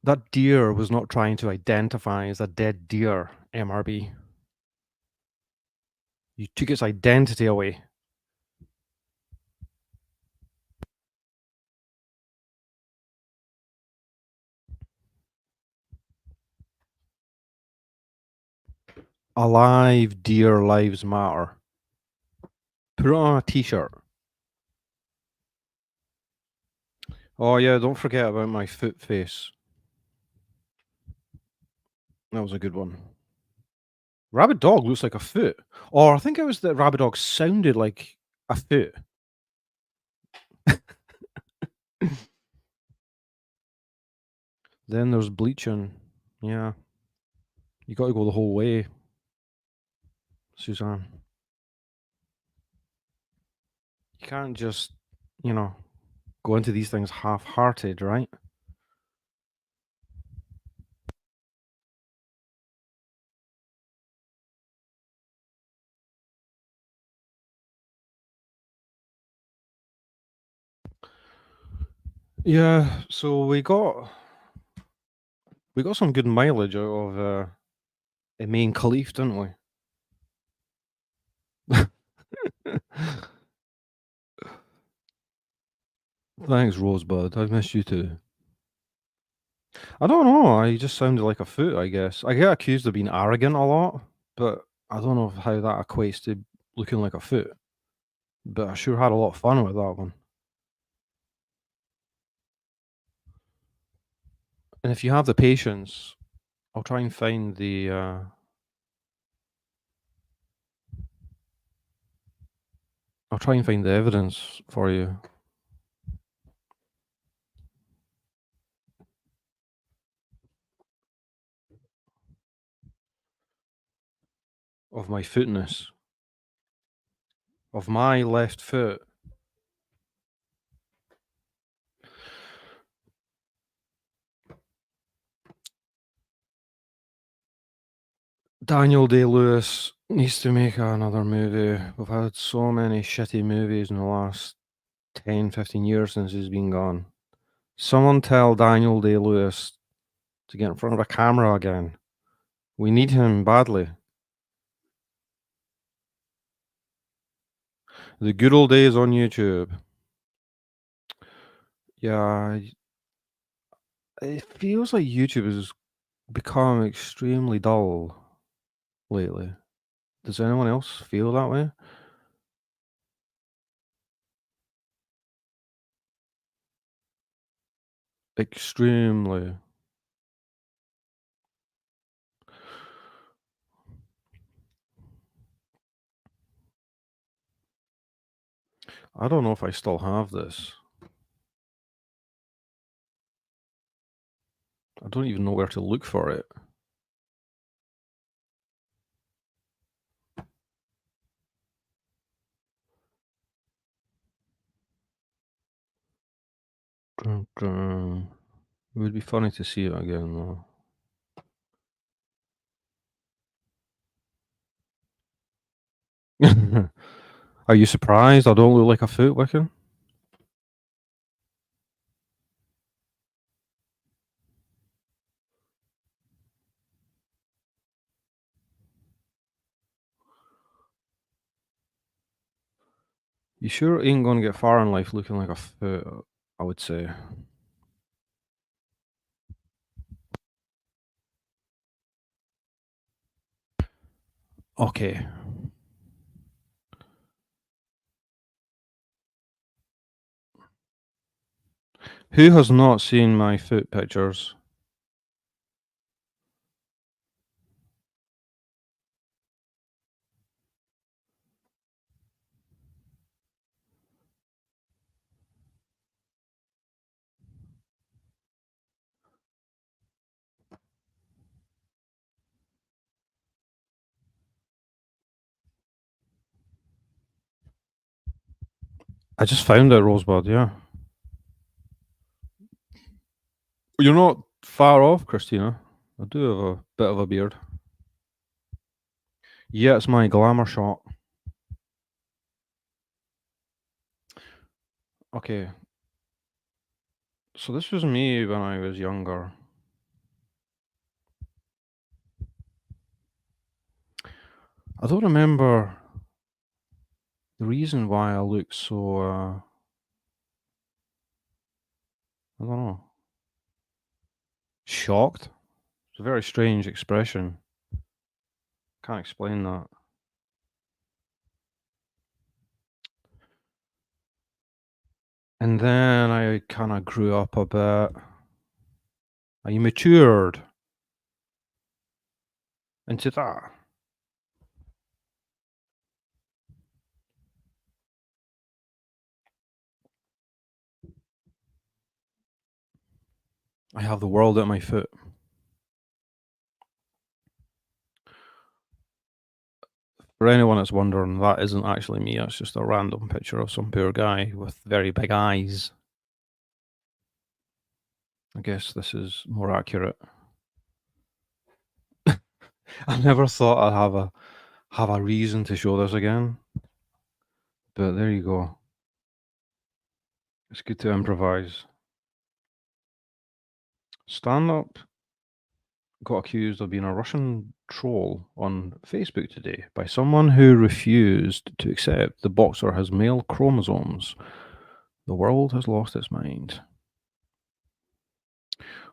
That deer was not trying to identify as a dead deer, MRB. You took its identity away. Alive deer lives matter. Put it on a t-shirt. Oh yeah, don't forget about my foot face. That was a good one. Rabid dog looks like a foot. Or I think it was that rabid dog sounded like a foot. Then there's bleaching. Yeah. You got to go the whole way, Suzanne. You can't just, you know, go into these things half-hearted, right? Yeah, so we got some good mileage out of Main Khalif, didn't we? Thanks, Rosebud. I missed you too. I don't know. I just sounded like a foot, I guess. I get accused of being arrogant a lot, but I don't know how that equates to looking like a foot. But I sure had a lot of fun with that one. And if you have the patience, I'll try and find the evidence for you. Of my footness. Of my left foot. Daniel Day-Lewis needs to make another movie. We've had so many shitty movies in the last 10, 15 years since he's been gone. Someone tell Daniel Day-Lewis to get in front of a camera again. We need him badly. The good old days on YouTube. Yeah, it feels like YouTube has become extremely dull lately. Does anyone else feel that way? Extremely. I don't know if I still have this. I don't even know where to look for it. It would be funny to see it again, though. Are you surprised I don't look like a foot, Wiccan? You sure ain't gonna get far in life looking like a foot, I would say. Okay. Who has not seen my foot pictures? I just found it, Rosebud, yeah. You're not far off, Christina. I do have a bit of a beard. Yeah, it's my glamour shot. Okay. So this was me when I was younger. I don't remember the reason why I look so, I don't know, shocked. It's a very strange expression. Can't explain that. And then I kind of grew up a bit. I matured into that. I have the world at my foot. For anyone that's wondering, that isn't actually me. That's just a random picture of some poor guy with very big eyes. I guess this is more accurate. I never thought I'd have a reason to show this again. But there you go. It's good to improvise. Stand Up got accused of being a Russian troll on Facebook today by someone who refused to accept the boxer has male chromosomes. The world has lost its mind.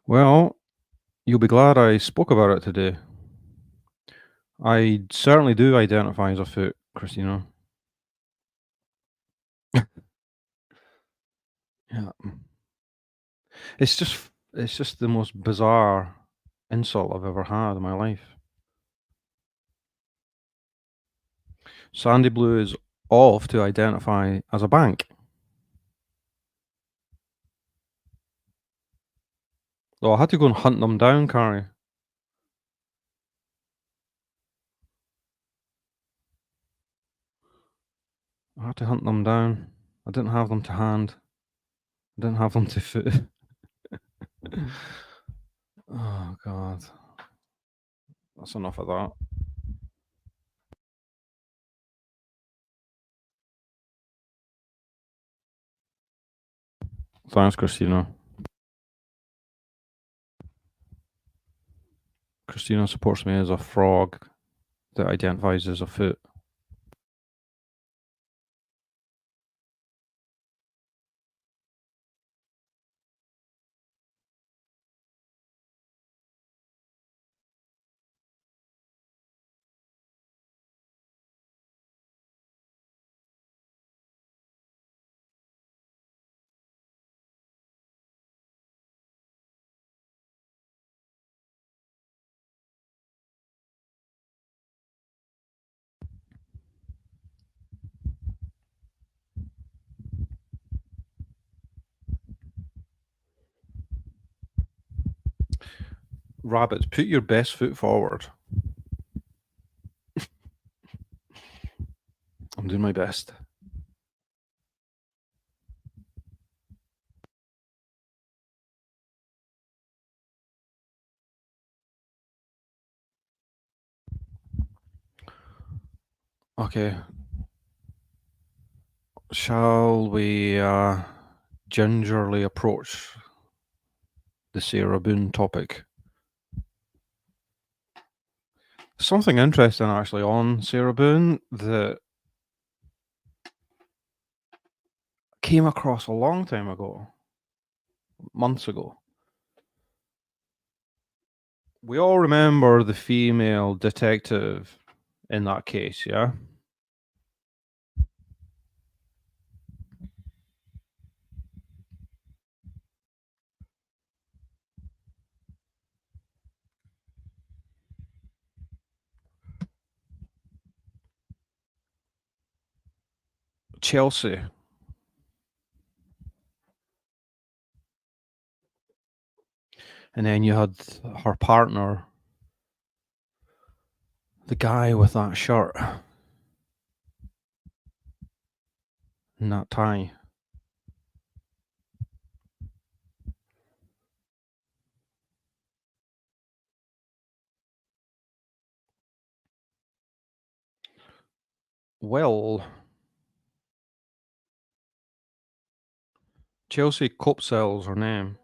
Well, you'll be glad I spoke about it today. I certainly do identify as a foot, Christina. Yeah. It's just the most bizarre insult I've ever had in my life. Sandy Blue is off to identify as a bank. Oh, I had to go and hunt them down, Carrie. I had to hunt them down. I didn't have them to hand. I didn't have them to foot. Oh, God. That's enough of that. Thanks, Christina. Christina supports me as a frog that identifies as a foot. Rabbit, put your best foot forward. I'm doing my best. Okay. Shall we gingerly approach the Sarah Boone topic? Something interesting actually on Sarah Boone that came across a long time ago, months ago. We all remember the female detective in that case, yeah? Chelsea. And then you had her partner, the guy with that shirt and that tie. Well, Chelsea Copsell's her name.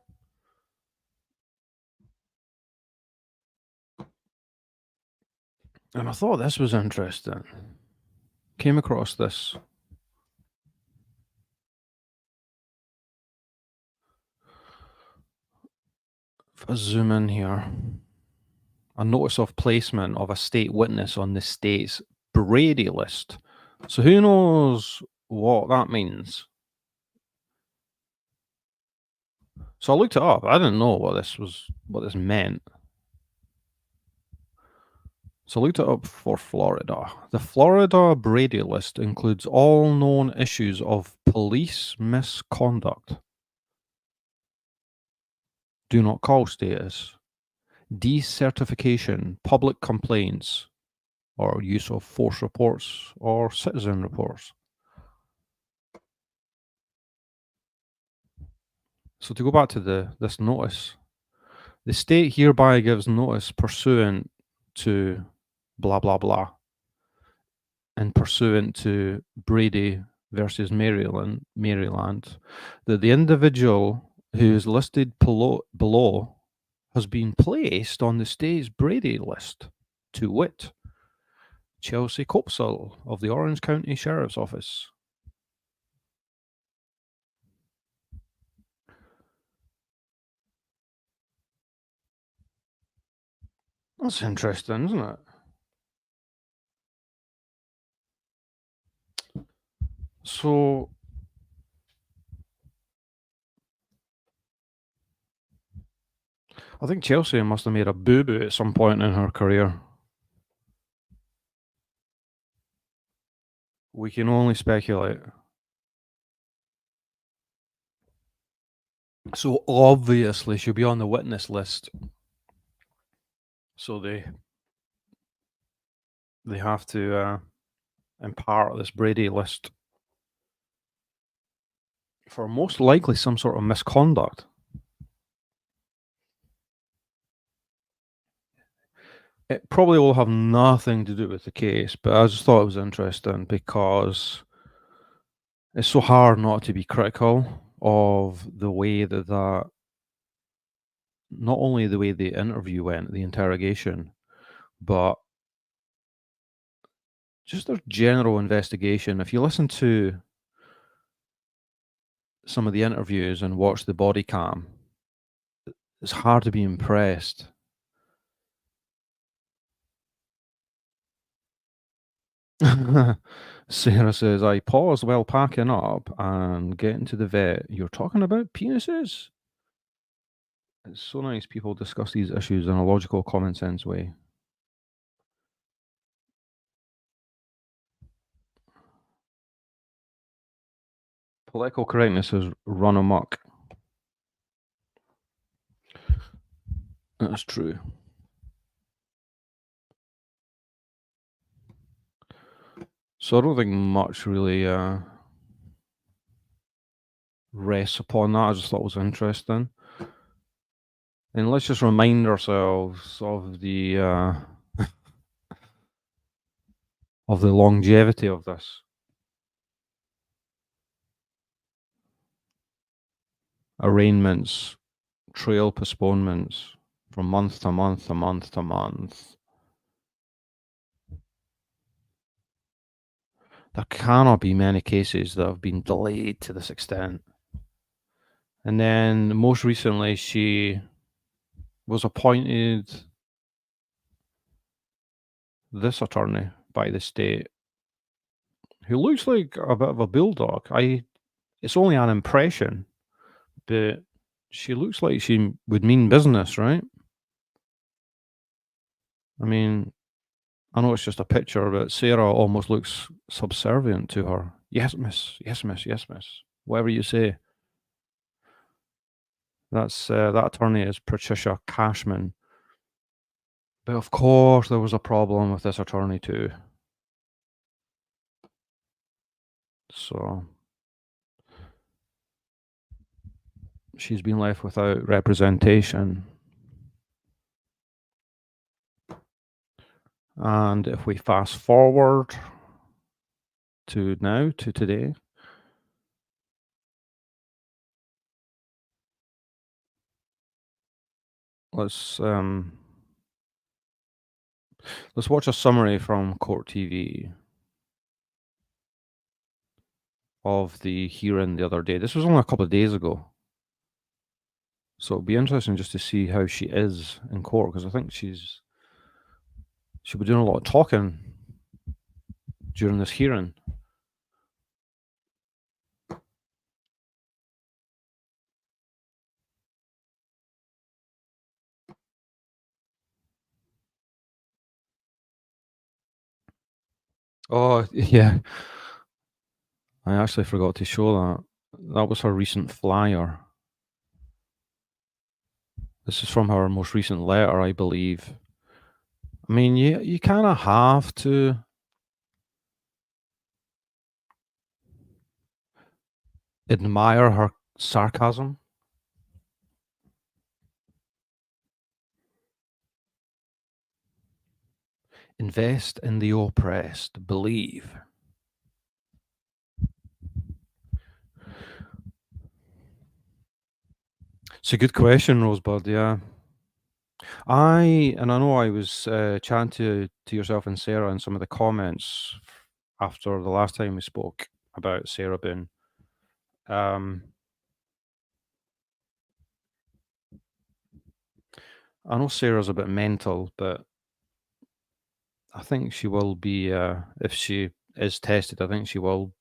And I thought this was interesting. Came across this. If I zoom in here, a notice of placement of a state witness on the state's Brady list. So who knows what that means? So I looked it up. I didn't know what this meant. So I looked it up for Florida. The Florida Brady list includes all known issues of police misconduct, do not call status, decertification, public complaints, or use of force reports or citizen reports. So to go back to this notice, the state hereby gives notice pursuant to blah blah blah, and pursuant to Brady versus Maryland, that the individual who is listed below has been placed on the state's Brady list, to wit, Chelsea Copsell of the Orange County Sheriff's Office. That's interesting, isn't it? So I think Chelsea must have made a boo-boo at some point in her career. We can only speculate. So obviously she'll be on the witness list. So they have to impart this Brady list for most likely some sort of misconduct. It probably will have nothing to do with the case, but I just thought it was interesting because it's so hard not to be critical of the way that not only the way the interview went, the interrogation, but just their general investigation. If you listen to some of the interviews and watch the body cam, it's hard to be impressed. Sarah says, I paused while packing up and getting to the vet. You're talking about penises? It's so nice people discuss these issues in a logical, common sense way. Political correctness has run amok. That's true. So I don't think much really rests upon that. I just thought it was interesting. And let's just remind ourselves of the longevity of this. Arraignments, trial postponements from month to month to month to month. There cannot be many cases that have been delayed to this extent. And then most recently, she was appointed this attorney by the state, who looks like a bit of a bulldog. It's only an impression, but she looks like she would mean business, right? I mean, I know it's just a picture, but Sarah almost looks subservient to her. Yes, miss. Yes, miss. Yes, miss. Whatever you say. That's that attorney is Patricia Cashman. But of course, there was a problem with this attorney too. So she's been left without representation. And if we fast forward to now, to today. Let's watch a summary from Court TV of the hearing the other day. This was only a couple of days ago. So it'll be interesting just to see how she is in court, because I think she'll be doing a lot of talking during this hearing. Oh, yeah. I actually forgot to show that. That was her recent flyer. This is from her most recent letter, I believe. I mean, you kind of have to admire her sarcasm. Invest in the oppressed. Believe. It's a good question, Rosebud. Yeah. I know I was chatting to yourself and Sarah in some of the comments after the last time we spoke about Sarah Boone. I know Sarah's a bit mental, but I think she will be, if she is tested, I think she will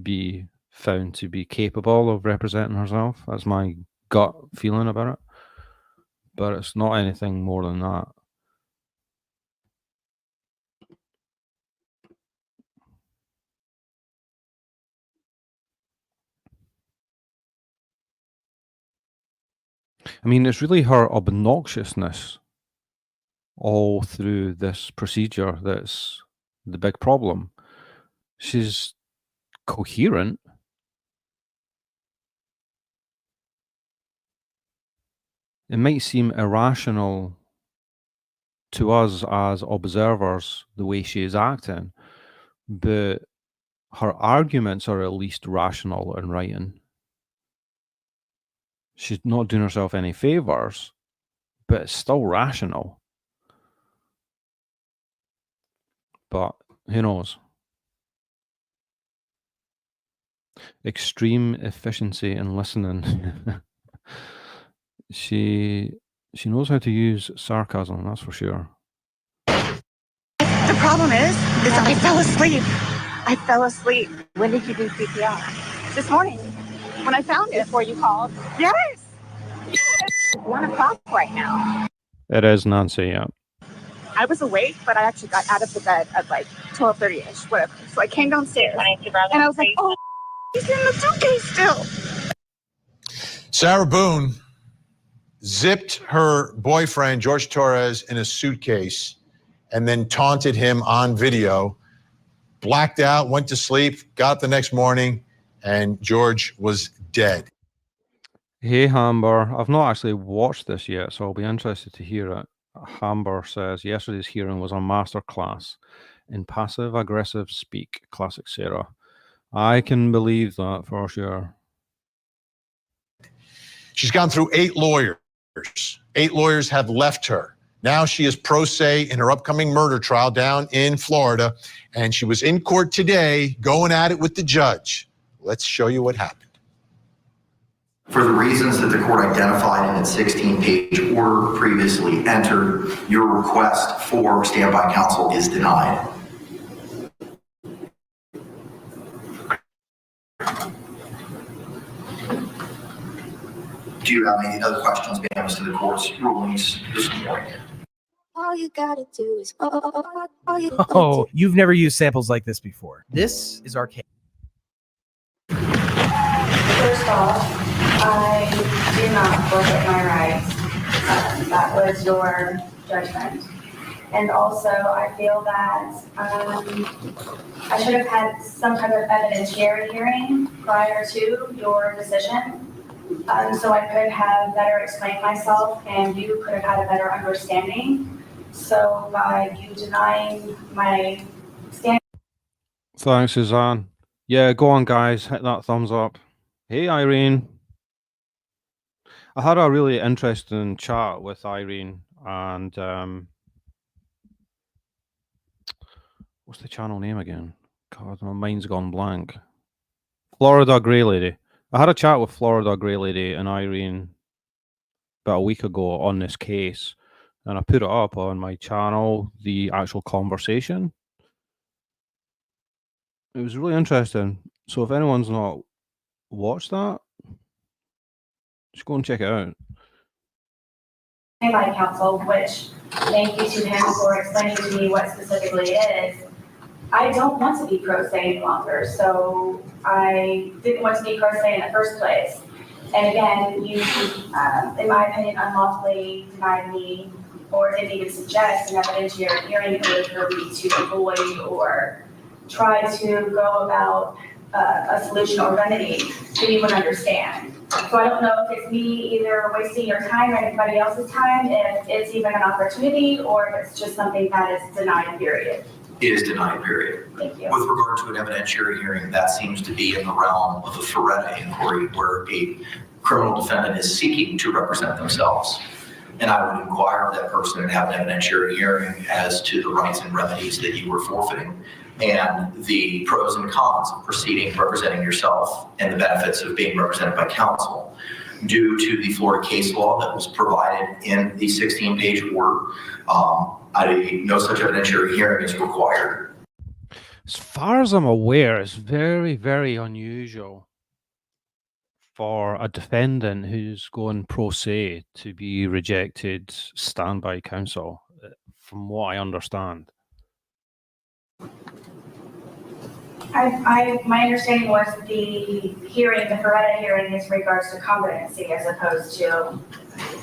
be found to be capable of representing herself. That's my gut feeling about it. But it's not anything more than that. I mean, it's really her obnoxiousness all through this procedure that's the big problem. She's coherent. It might seem irrational to us as observers the way she is acting, but her arguments are at least rational and writing. She's not doing herself any favors, but it's still rational. But who knows? Extreme efficiency in listening. She knows how to use sarcasm, that's for sure. The problem is I fell asleep. I fell asleep. When did you do CPR? This morning. When I found it. Before you called? Yes. 1 o'clock right now. It is, Nancy, yeah. I was awake, but I actually got out of the bed at like 12:30ish, whatever. So I came downstairs and I was like, oh, he's in the suitcase still. Sarah Boone zipped her boyfriend, George Torres, in a suitcase and then taunted him on video, blacked out, went to sleep, got up the next morning, and George was dead. Hey, Hamber. I've not actually watched this yet, so I'll be interested to hear it. Hamber says, yesterday's hearing was a masterclass in passive-aggressive speak. Classic Sarah. I can believe that for sure. She's gone through 8 lawyers. 8 lawyers have left her. Now she is pro se in her upcoming murder trial down in Florida, and she was in court today going at it with the judge. Let's show you what happened. For the reasons that the court identified in its 16-page order previously entered, your request for standby counsel is denied. Do you have any other questions, ma'am, as to the court's rulings this morning? All you gotta do is Oh, you've never used samples like this before. This is arcade. First off, I do not forfeit my rights. That was your judgment. And also, I feel that I should have had some type of evidentiary hearing prior to your decision. So I could have better explained myself and you could have had a better understanding. So by you denying my stand. Thanks, Suzanne. Yeah, go on, guys. Hit that thumbs up. Hey, Irene. I had a really interesting chat with Irene, and what's the channel name again? God, my mind's gone blank. Florida Grey Lady. I had a chat with Florida Grey Lady and Irene about a week ago on this case, and I put it up on my channel, the actual conversation. It was really interesting. So if anyone's not watched that, just go and check it out. By counsel, which thank you to him for explaining to me what specifically it is. I don't want to be pro se any longer, so I didn't want to be pro se in the first place. And again, you, in my opinion, unlawfully denied me or didn't even suggest an evidentiary hearing for me to avoid or try to go about a solution or remedy so you would understand. So I don't know if it's me either wasting your time or anybody else's time, if it's even an opportunity or if it's just something that is denied, period. It is denied, period. Thank you. With regard to an evidentiary hearing, that seems to be in the realm of a Ferretta inquiry where a criminal defendant is seeking to represent themselves. And I would inquire of that person and have an evidentiary hearing as to the rights and remedies that you were forfeiting and the pros and cons of proceeding, representing yourself, and the benefits of being represented by counsel. Due to the Florida case law that was provided in the 16-page order, no such evidentiary hearing is required. As far as I'm aware, it's very, very unusual for a defendant who's going pro se to be rejected standby counsel, from what I understand. My understanding was the hearing, the Ferretta hearing, is regards to competency as opposed to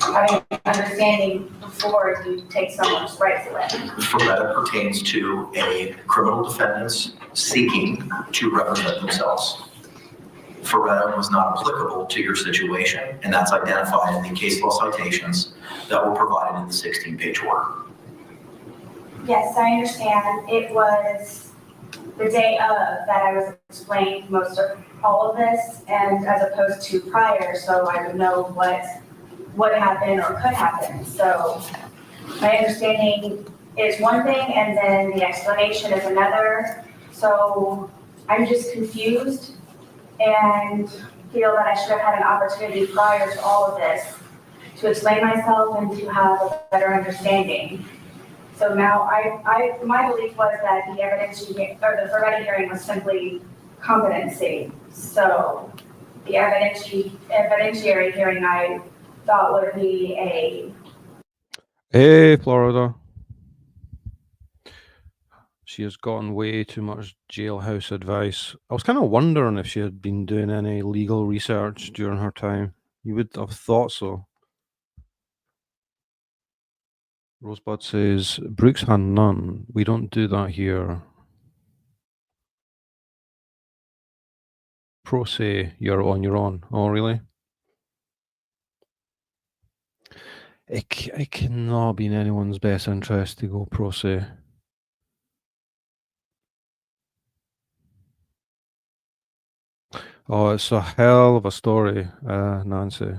having understanding before you take someone's rights away. Ferretta pertains to a criminal defendant's seeking to represent themselves. Ferretta was not applicable to your situation, and that's identified in the case law citations that were provided in the 16-page order. Yes, I understand. It was the day of that I was explained most of all of this, and as opposed to prior, so I would know what would happen or could happen. So my understanding is one thing, and then the explanation is another. So I'm just confused and feel that I should have had an opportunity prior to all of this to explain myself and to have a better understanding. So now my belief was that the evidence or the Ferretta hearing was simply competency. So the evidentiary hearing I thought would be a. Hey, Florida. She has gotten way too much jailhouse advice. I was kind of wondering if she had been doing any legal research during her time. You would have thought so. Rosebud says, Brooks had none. We don't do that here. Pro se, you're on your own. Oh, really? It cannot be in anyone's best interest to go pro se. Oh, it's a hell of a story, Nancy.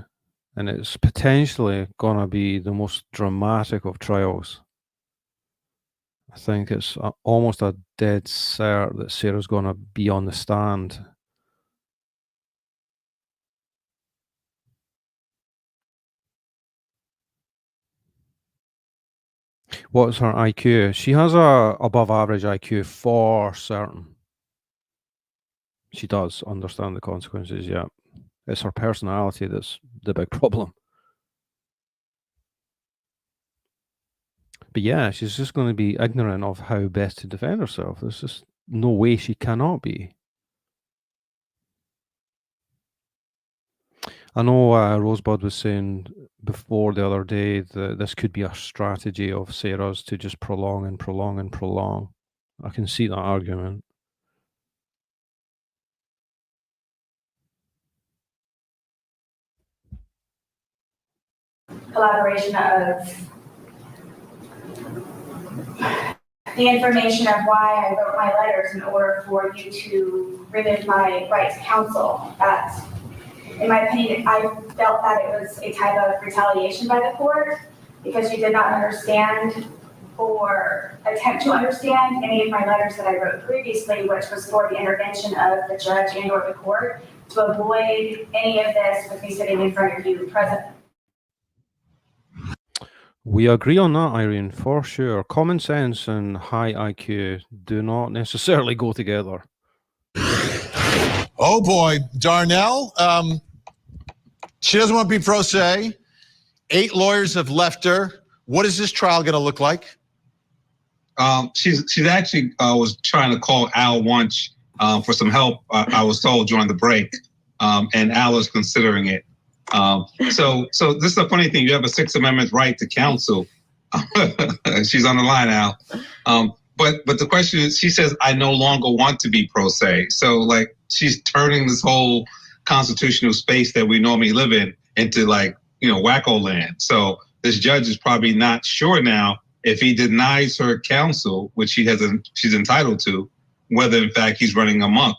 And it's potentially going to be the most dramatic of trials. I think it's almost a dead cert that Sarah's going to be on the stand. What's her IQ? She has a above average IQ for certain. She does understand the consequences, yeah. It's her personality that's the big problem. But yeah, she's just going to be ignorant of how best to defend herself. There's just no way she cannot be. I know Rosebud was saying before the other day that this could be a strategy of Sarah's to just prolong and prolong and prolong. I can see that argument. Collaboration of the information of why I wrote my letters in order for you to remove my right to counsel. That, in my opinion, I felt that it was a type of retaliation by the court because you did not understand or attempt to understand any of my letters that I wrote previously, which was for the intervention of the judge and or the court to avoid any of this with me sitting in front of you present. We agree on that, Irene, for sure. Common sense and high IQ do not necessarily go together. Oh boy, Darnell. She doesn't want to be pro se. 8 lawyers have left her. What is this trial going to look like? She's actually was trying to call Al once for some help. I was told during the break, and Al is considering it. So this is a funny thing. You have a Sixth Amendment right to counsel. She's on the line, Al. But the question is, she says, I no longer want to be pro se. So like she's turning this whole constitutional space that we normally live in into like, wacko land. So this judge is probably not sure now if he denies her counsel, which she's entitled to, whether in fact he's running amok.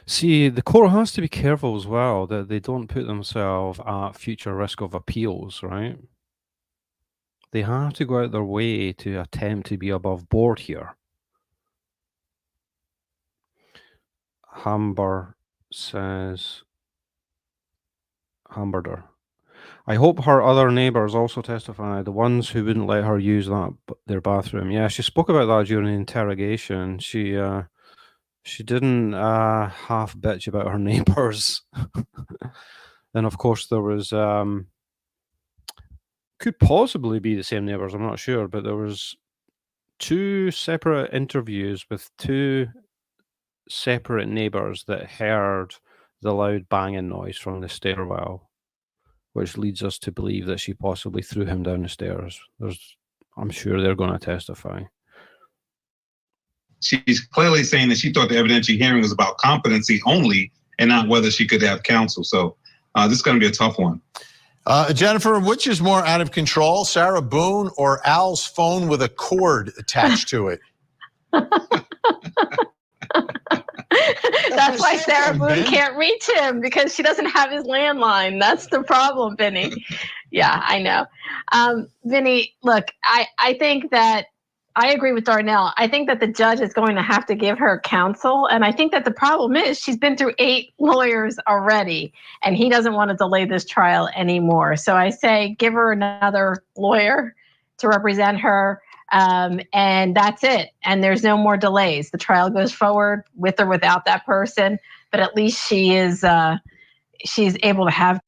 See, the court has to be careful as well that they don't put themselves at future risk of appeals, right? They have to go out their way to attempt to be above board here. Hamburger. I hope her other neighbours also testify, the ones who wouldn't let her use their bathroom. Yeah, she spoke about that during the interrogation. She didn't half bitch about her neighbours. Then, of course, there was could possibly be the same neighbours. I'm not sure, but there was 2 separate interviews with 2 separate neighbours that heard the loud banging noise from the stairwell, which leads us to believe that she possibly threw him down the stairs. I'm sure they're going to testify. She's clearly saying that she thought the evidentiary hearing was about competency only and not whether she could have counsel. So this is going to be a tough one. Jennifer, which is more out of control, Sarah Boone or Al's phone with a cord attached to it? That's why Sarah Boone can't reach him, because she doesn't have his landline. That's the problem, Vinny. Yeah, I know. Vinny, look, I think that I agree with Darnell. I think that the judge is going to have to give her counsel. And I think that the problem is she's been through 8 lawyers already, and he doesn't want to delay this trial anymore. So I say give her another lawyer to represent her. And that's it. And there's no more delays. The trial goes forward with or without that person, but at least she's able to have.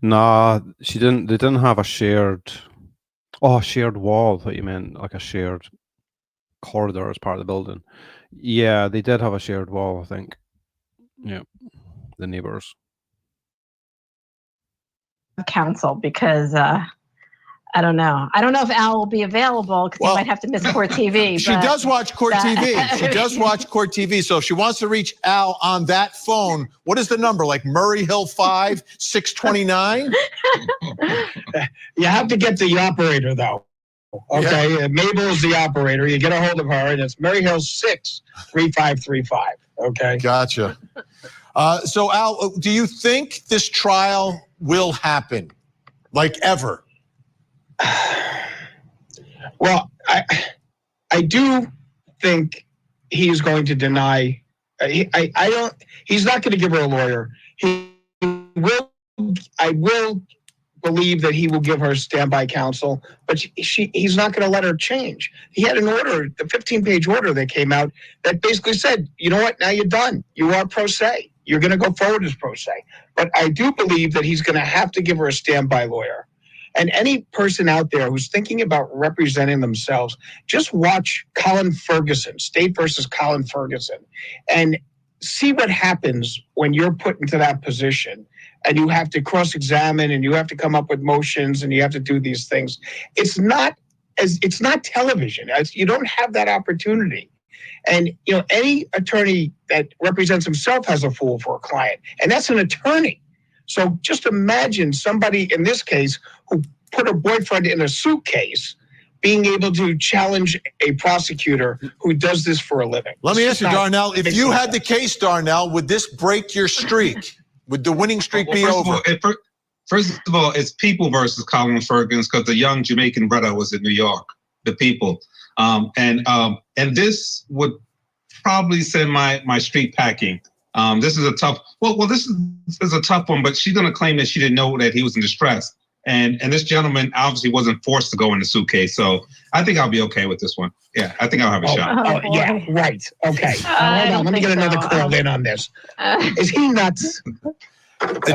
Nah, she didn't. They didn't have a shared wall. I thought you meant like a shared corridor as part of the building. Yeah, they did have a shared wall, I think. Yeah, the neighbors. Counsel, because I don't know. I don't know if Al will be available because he might have to miss Court TV. She does watch Court TV. She does watch Court TV. So if she wants to reach Al on that phone, what is the number? Like Murray Hill 5, 629? You have to get the operator, though. Okay, yeah. Mabel's the operator. You get a hold of her, and it's Murray Hill 6, 3535. Okay. Gotcha. So, Al, do you think this trial will happen? Like ever? Well, I do think he's going to deny. He's not going to give her a lawyer. I will believe that he will give her standby counsel, but he's not going to let her change. He had an order, the 15-page order that came out that basically said, you know what, now you're done. You are pro se. You're going to go forward as pro se. But I do believe that he's going to have to give her a standby lawyer. And any person out there who's thinking about representing themselves, just watch Colin Ferguson, State versus Colin Ferguson, and see what happens when you're put into that position and you have to cross-examine and you have to come up with motions and you have to do these things. It's not television. You don't have that opportunity. And any attorney that represents himself has a fool for a client, and that's an attorney. So just imagine somebody in this case who put her boyfriend in a suitcase being able to challenge a prosecutor who does this for a living. Let me ask you, Darnell, if you had the sense. case, Darnell, would this break your streak? Would the winning streak be over? First of all, it's People versus Colin Ferguson because the young Jamaican brother was in New York, the People. And this would probably send my streak packing. This is a tough, this is a tough one, but she's going to claim that she didn't know that he was in distress. And this gentleman obviously wasn't forced to go in the suitcase. So I think I'll be okay with this one. Yeah, I think I'll have a shot. Yeah, right. Okay. Hold on. Let me get another call in on this. Is he nuts?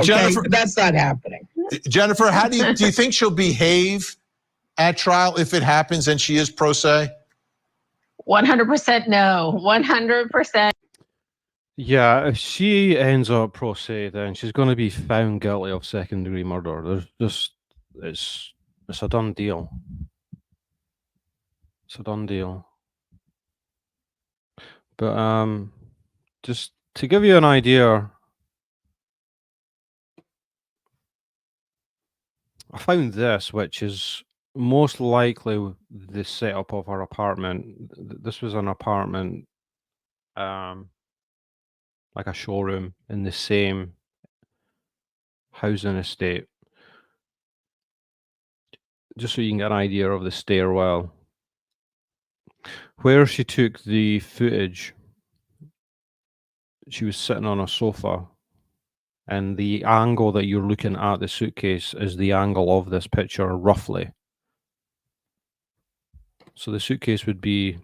Jennifer, that's not happening. Jennifer, how do you think she'll behave at trial if it happens and she is pro se? 100% no. 100%. Yeah, if she ends up pro se, then she's going to be found guilty of second-degree murder. There's just it's a done deal. It's a done deal. But just to give you an idea, I found this, which is most likely the setup of her apartment. This was an apartment, like a showroom in the same housing estate. Just so you can get an idea of the stairwell. Where she took the footage, she was sitting on a sofa, and the angle that you're looking at the suitcase is the angle of this picture, roughly. So the suitcase would be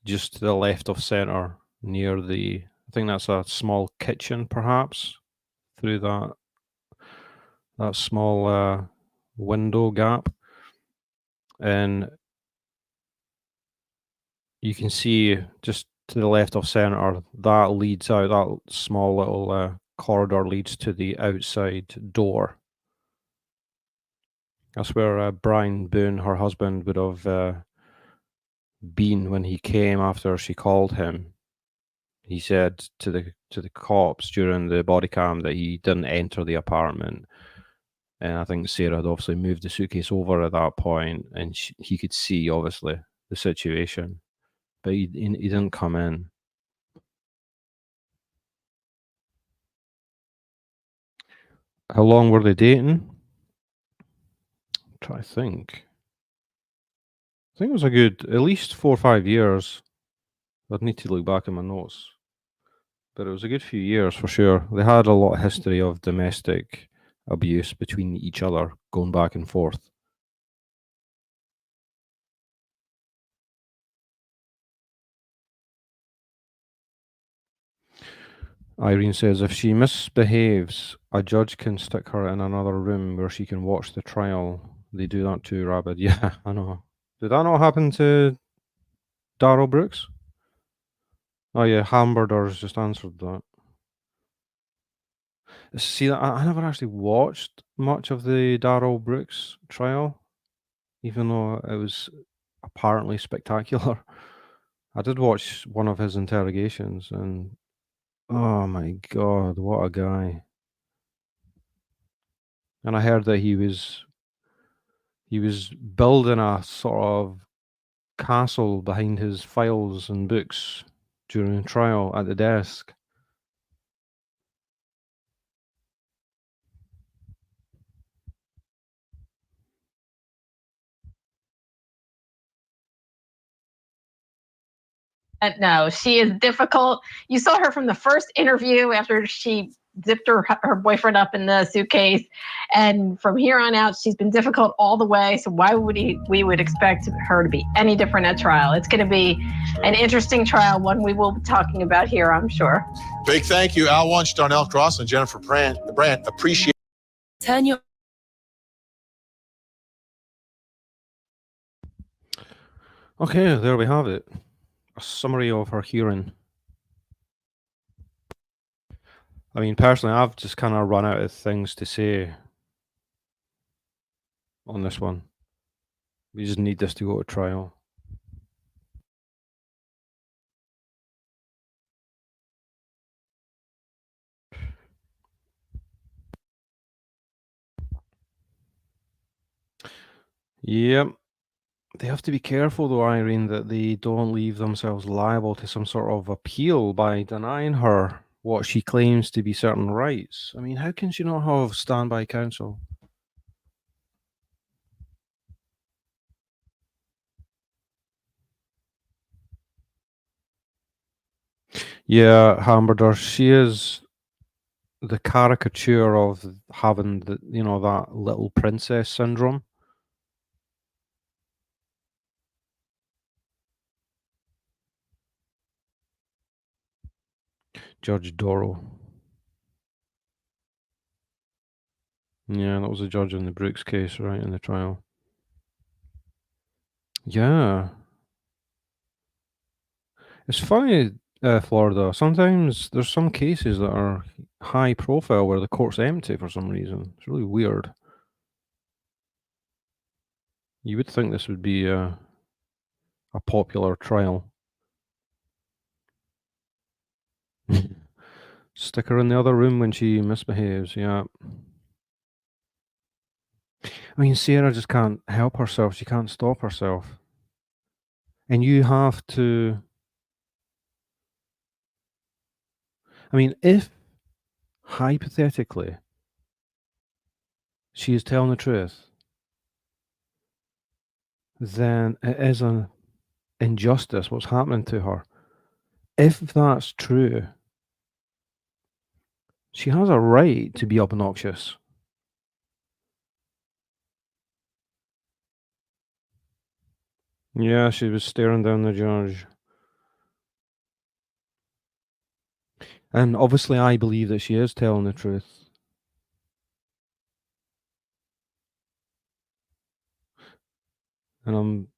just to the left of center, near the, I think that's a small kitchen, perhaps, through that small window gap. And you can see just to the left of center, that leads out, that small little corridor leads to the outside door. That's where Brian Boone, her husband, would have been when he came after she called him. He said to the cops during the body cam that he didn't enter the apartment. And I think Sarah had obviously moved the suitcase over at that point, and he could see, obviously, the situation. But he didn't come in. How long were they dating? I'm trying to think. I think it was a good, at least 4 or 5 years. I'd need to look back at my notes. But it was a good few years for sure. They had a lot of history of domestic abuse between each other, going back and forth. Irene says, if she misbehaves, a judge can stick her in another room where she can watch the trial. They do that too, Rabid. Yeah, I know. Did that not happen to Darrell Brooks? Oh yeah, Hamburger's just answered that. See, I never actually watched much of the Darrell Brooks trial, even though it was apparently spectacular. I did watch one of his interrogations, and oh my god, what a guy. And I heard that he was building a sort of castle behind his files and books during the trial at the desk. No, she is difficult. You saw her from the first interview after she zipped her boyfriend up in the suitcase, and from here on out, she's been difficult all the way. So why would we would expect her to be any different at trial? It's going to be an interesting trial, one we will be talking about here, I'm sure. Big thank you, Al Wunsch, Darnell Cross, and Jennifer Brandt. Appreciate. Turn your. Okay, there we have it. A summary of her hearing. I mean, personally, I've just kind of run out of things to say on this one. We just need this to go to trial. Yep. They have to be careful, though, Irene, that they don't leave themselves liable to some sort of appeal by denying her what she claims to be certain rights. I mean, how can she not have standby counsel? Yeah, Hamburger, she is the caricature of having the, that little princess syndrome. Judge Doro. Yeah, that was the judge in the Brooks case, right, in the trial. Yeah. It's funny, Florida. Sometimes there's some cases that are high profile where the court's empty for some reason. It's really weird. You would think this would be a popular trial. Stick her in the other room when she misbehaves, yeah. I mean, Sarah just can't help herself. She can't stop herself. And you have to. I mean, if hypothetically she is telling the truth, then it is an injustice what's happening to her. If that's true, she has a right to be obnoxious. Yeah, she was staring down the judge. And obviously, I believe that she is telling the truth. And I'm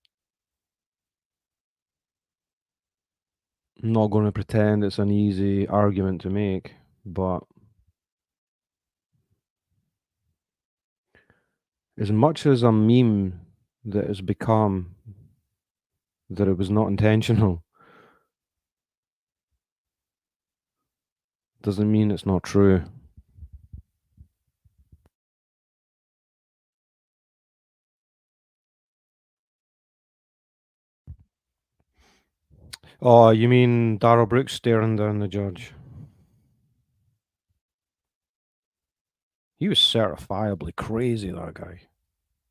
not going to pretend it's an easy argument to make, but as much as a meme that has become that it was not intentional, doesn't mean it's not true. Oh, you mean Darrell Brooks staring down the judge? He was certifiably crazy, that guy.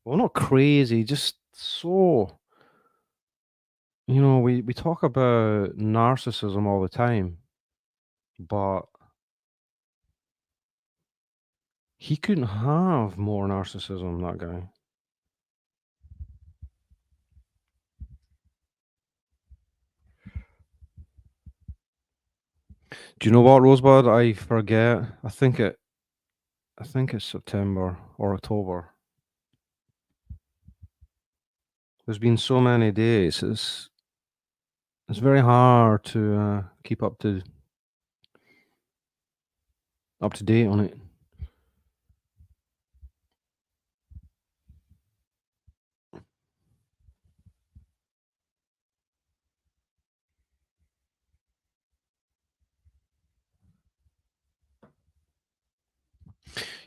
Well, not crazy, just so. We talk about narcissism all the time, but he couldn't have more narcissism, that guy. Do you know what, Rosebud? I forget. I think it's September or October. There's been so many days. It's very hard to keep up to date on it.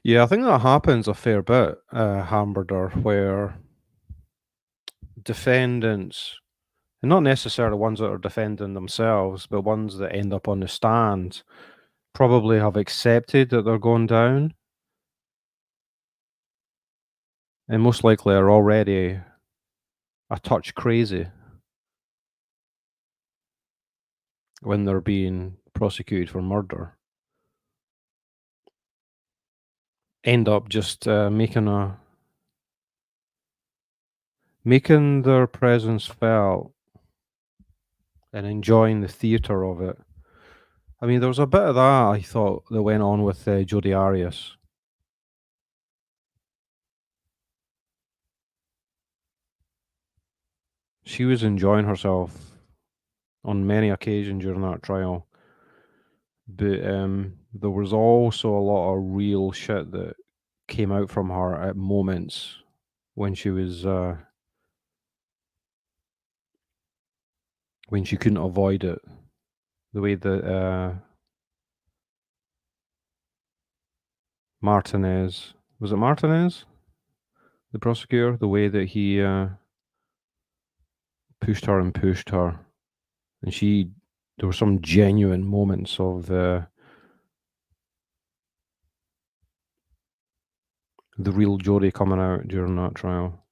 Yeah, I think that happens a fair bit, Hamburger, where defendants, and not necessarily ones that are defending themselves, but ones that end up on the stand, probably have accepted that they're going down, and most likely are already a touch crazy when they're being prosecuted for murder. End up just making their presence felt and enjoying the theatre of it. I mean, there was a bit of that I thought that went on with Jodi Arias. She was enjoying herself on many occasions during that trial, but there was also a lot of real shit that came out from her at moments when she was when she couldn't avoid it. The way that Martinez, was it Martinez? the prosecutor, the way that he pushed her, and there were some genuine moments of the real Jodie coming out during that trial.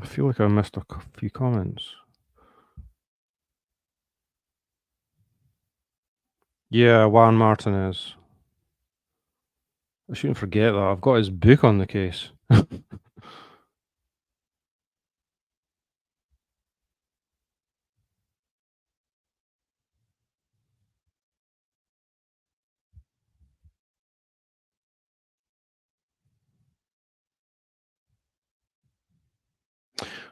I feel like I missed a few comments. Yeah, Juan Martinez. I shouldn't forget that. I've got his book on the case.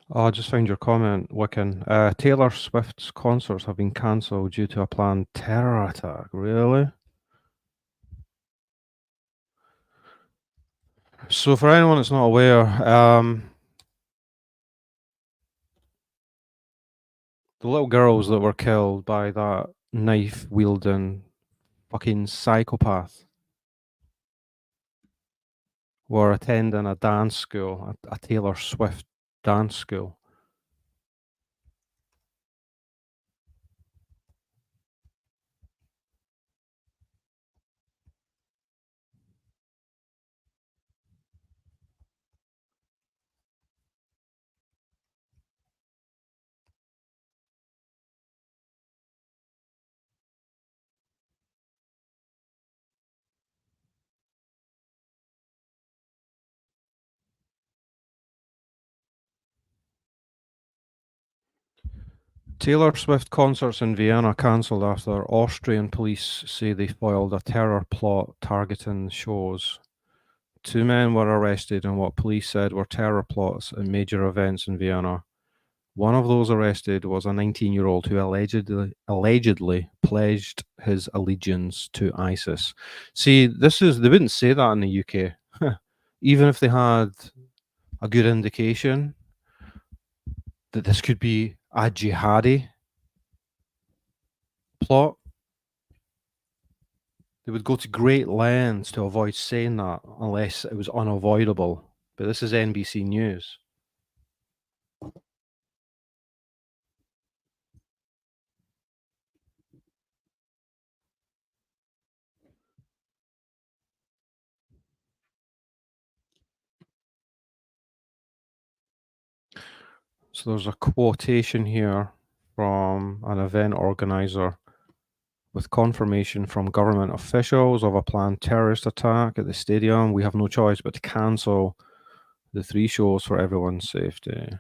Oh, I just found your comment, Wiccan. Taylor Swift's concerts have been cancelled due to a planned terror attack. Really? So, for anyone that's not aware, the little girls that were killed by that knife-wielding fucking psychopath were attending a dance school, a Taylor Swift dance school. Taylor Swift concerts in Vienna cancelled after Austrian police say they foiled a terror plot targeting shows. 2 men were arrested in what police said were terror plots at major events in Vienna. One of those arrested was a 19-year-old who allegedly pledged his allegiance to ISIS. See, they wouldn't say that in the UK. Even if they had a good indication that this could be a jihadi plot, they would go to great lengths to avoid saying that unless it was unavoidable. But this is NBC News. So there's a quotation here from an event organizer with confirmation from government officials of a planned terrorist attack at the stadium. We have no choice but to cancel the 3 shows for everyone's safety.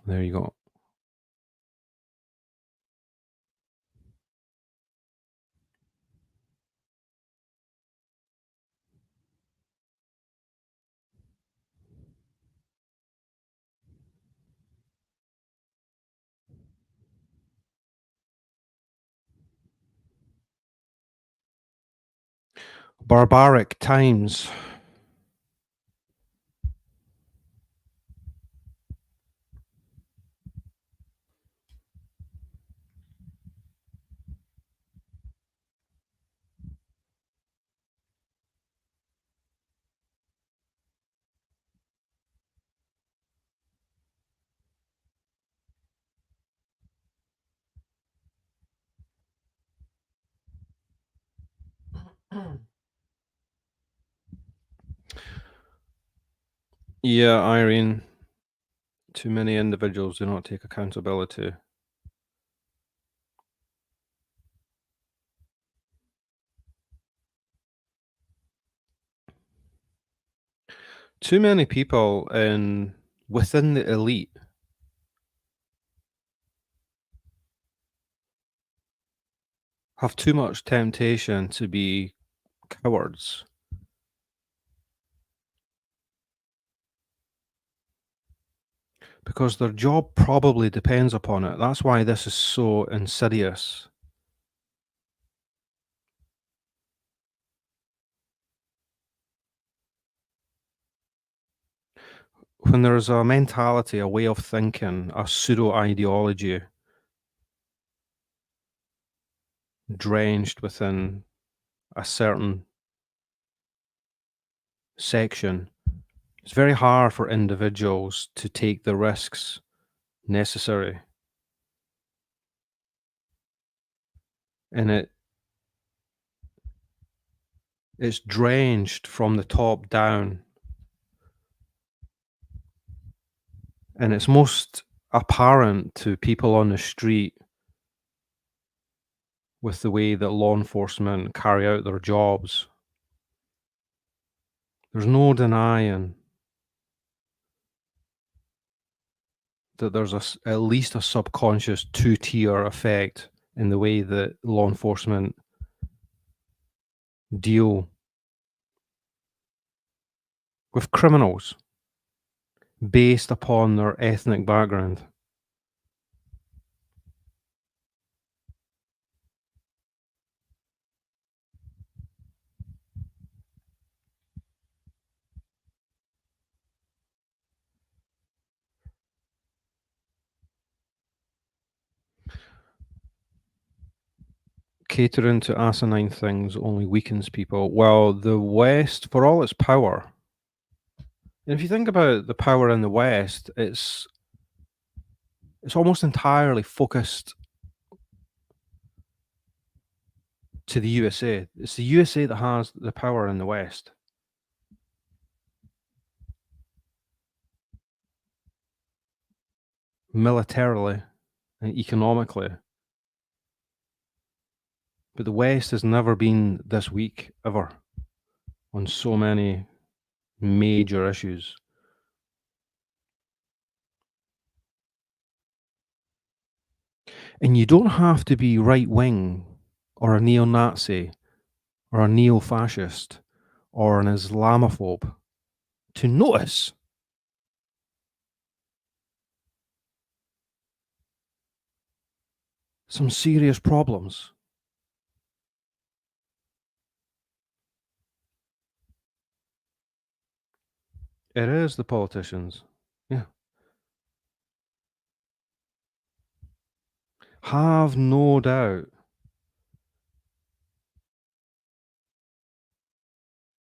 There you go. Barbaric times. Yeah, Irene. Too many individuals do not take accountability. Too many people within the elite have too much temptation to be cowards. Because their job probably depends upon it. That's why this is so insidious. When there's a mentality, a way of thinking, a pseudo-ideology drenched within a certain section, it's very hard for individuals to take the risks necessary. And it's drenched from the top down. And it's most apparent to people on the street with the way that law enforcement carry out their jobs. There's no denying that there's at least a subconscious two-tier effect in the way that law enforcement deal with criminals based upon their ethnic background. Catering to asinine things only weakens people. Well, the West, for all its power, and if you think about the power in the West, it's almost entirely focused to the USA. It's the USA that has the power in the West. Militarily and economically. But the West has never been this weak, ever, on so many major issues. And you don't have to be right-wing or a neo-Nazi or a neo-fascist or an Islamophobe to notice some serious problems. It is the politicians. Yeah. Have no doubt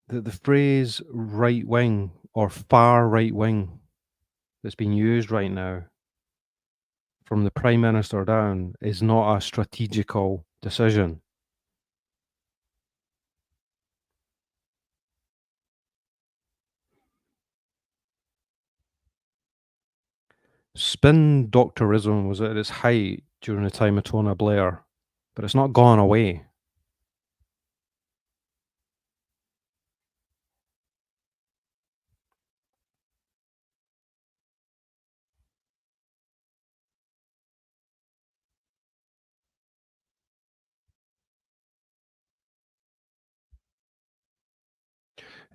that the phrase right-wing or far right-wing that's being used right now from the Prime Minister down is not a strategical decision. Spin doctorism was at its height during the time of Tony Blair, but it's not gone away.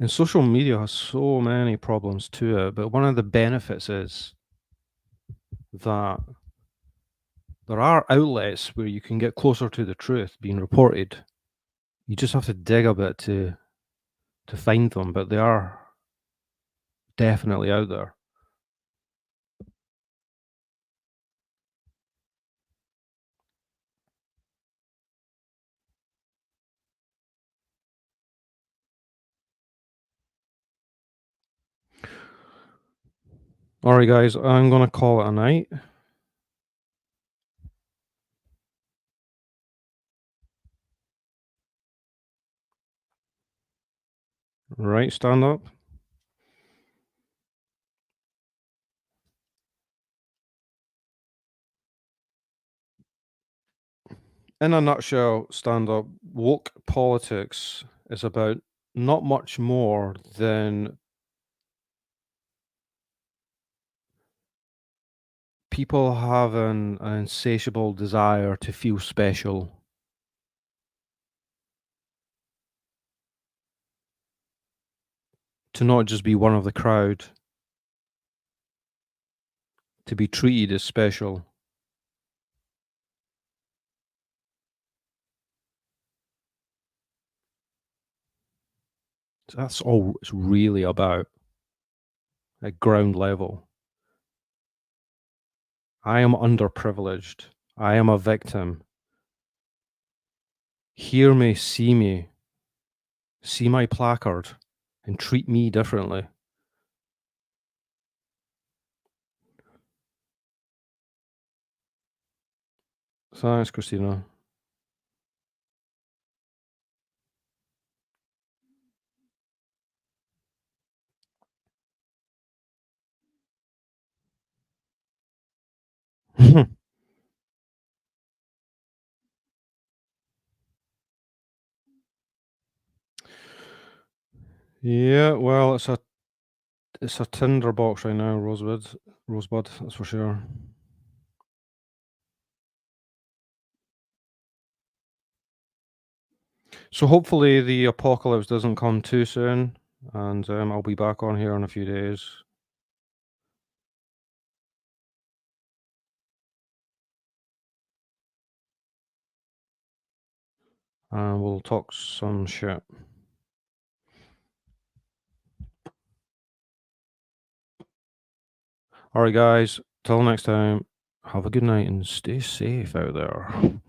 And social media has so many problems to it, but one of the benefits is that there are outlets where you can get closer to the truth being reported. You just have to dig a bit to find them, but they are definitely out there. All right, guys, I'm going to call it a night. Right, stand up. In a nutshell, stand up, woke politics is about not much more than people have an insatiable desire to feel special. To not just be one of the crowd. To be treated as special. So that's all it's really about at ground level. I am underprivileged. I am a victim. Hear me, see my placard, and treat me differently. Thanks, Christina. Yeah, well, it's a tinderbox right now, Rosebud, that's for sure. So hopefully the apocalypse doesn't come too soon, and I'll be back on here in a few days. And we'll talk some shit. All right, guys. Till next time. Have a good night and stay safe out there.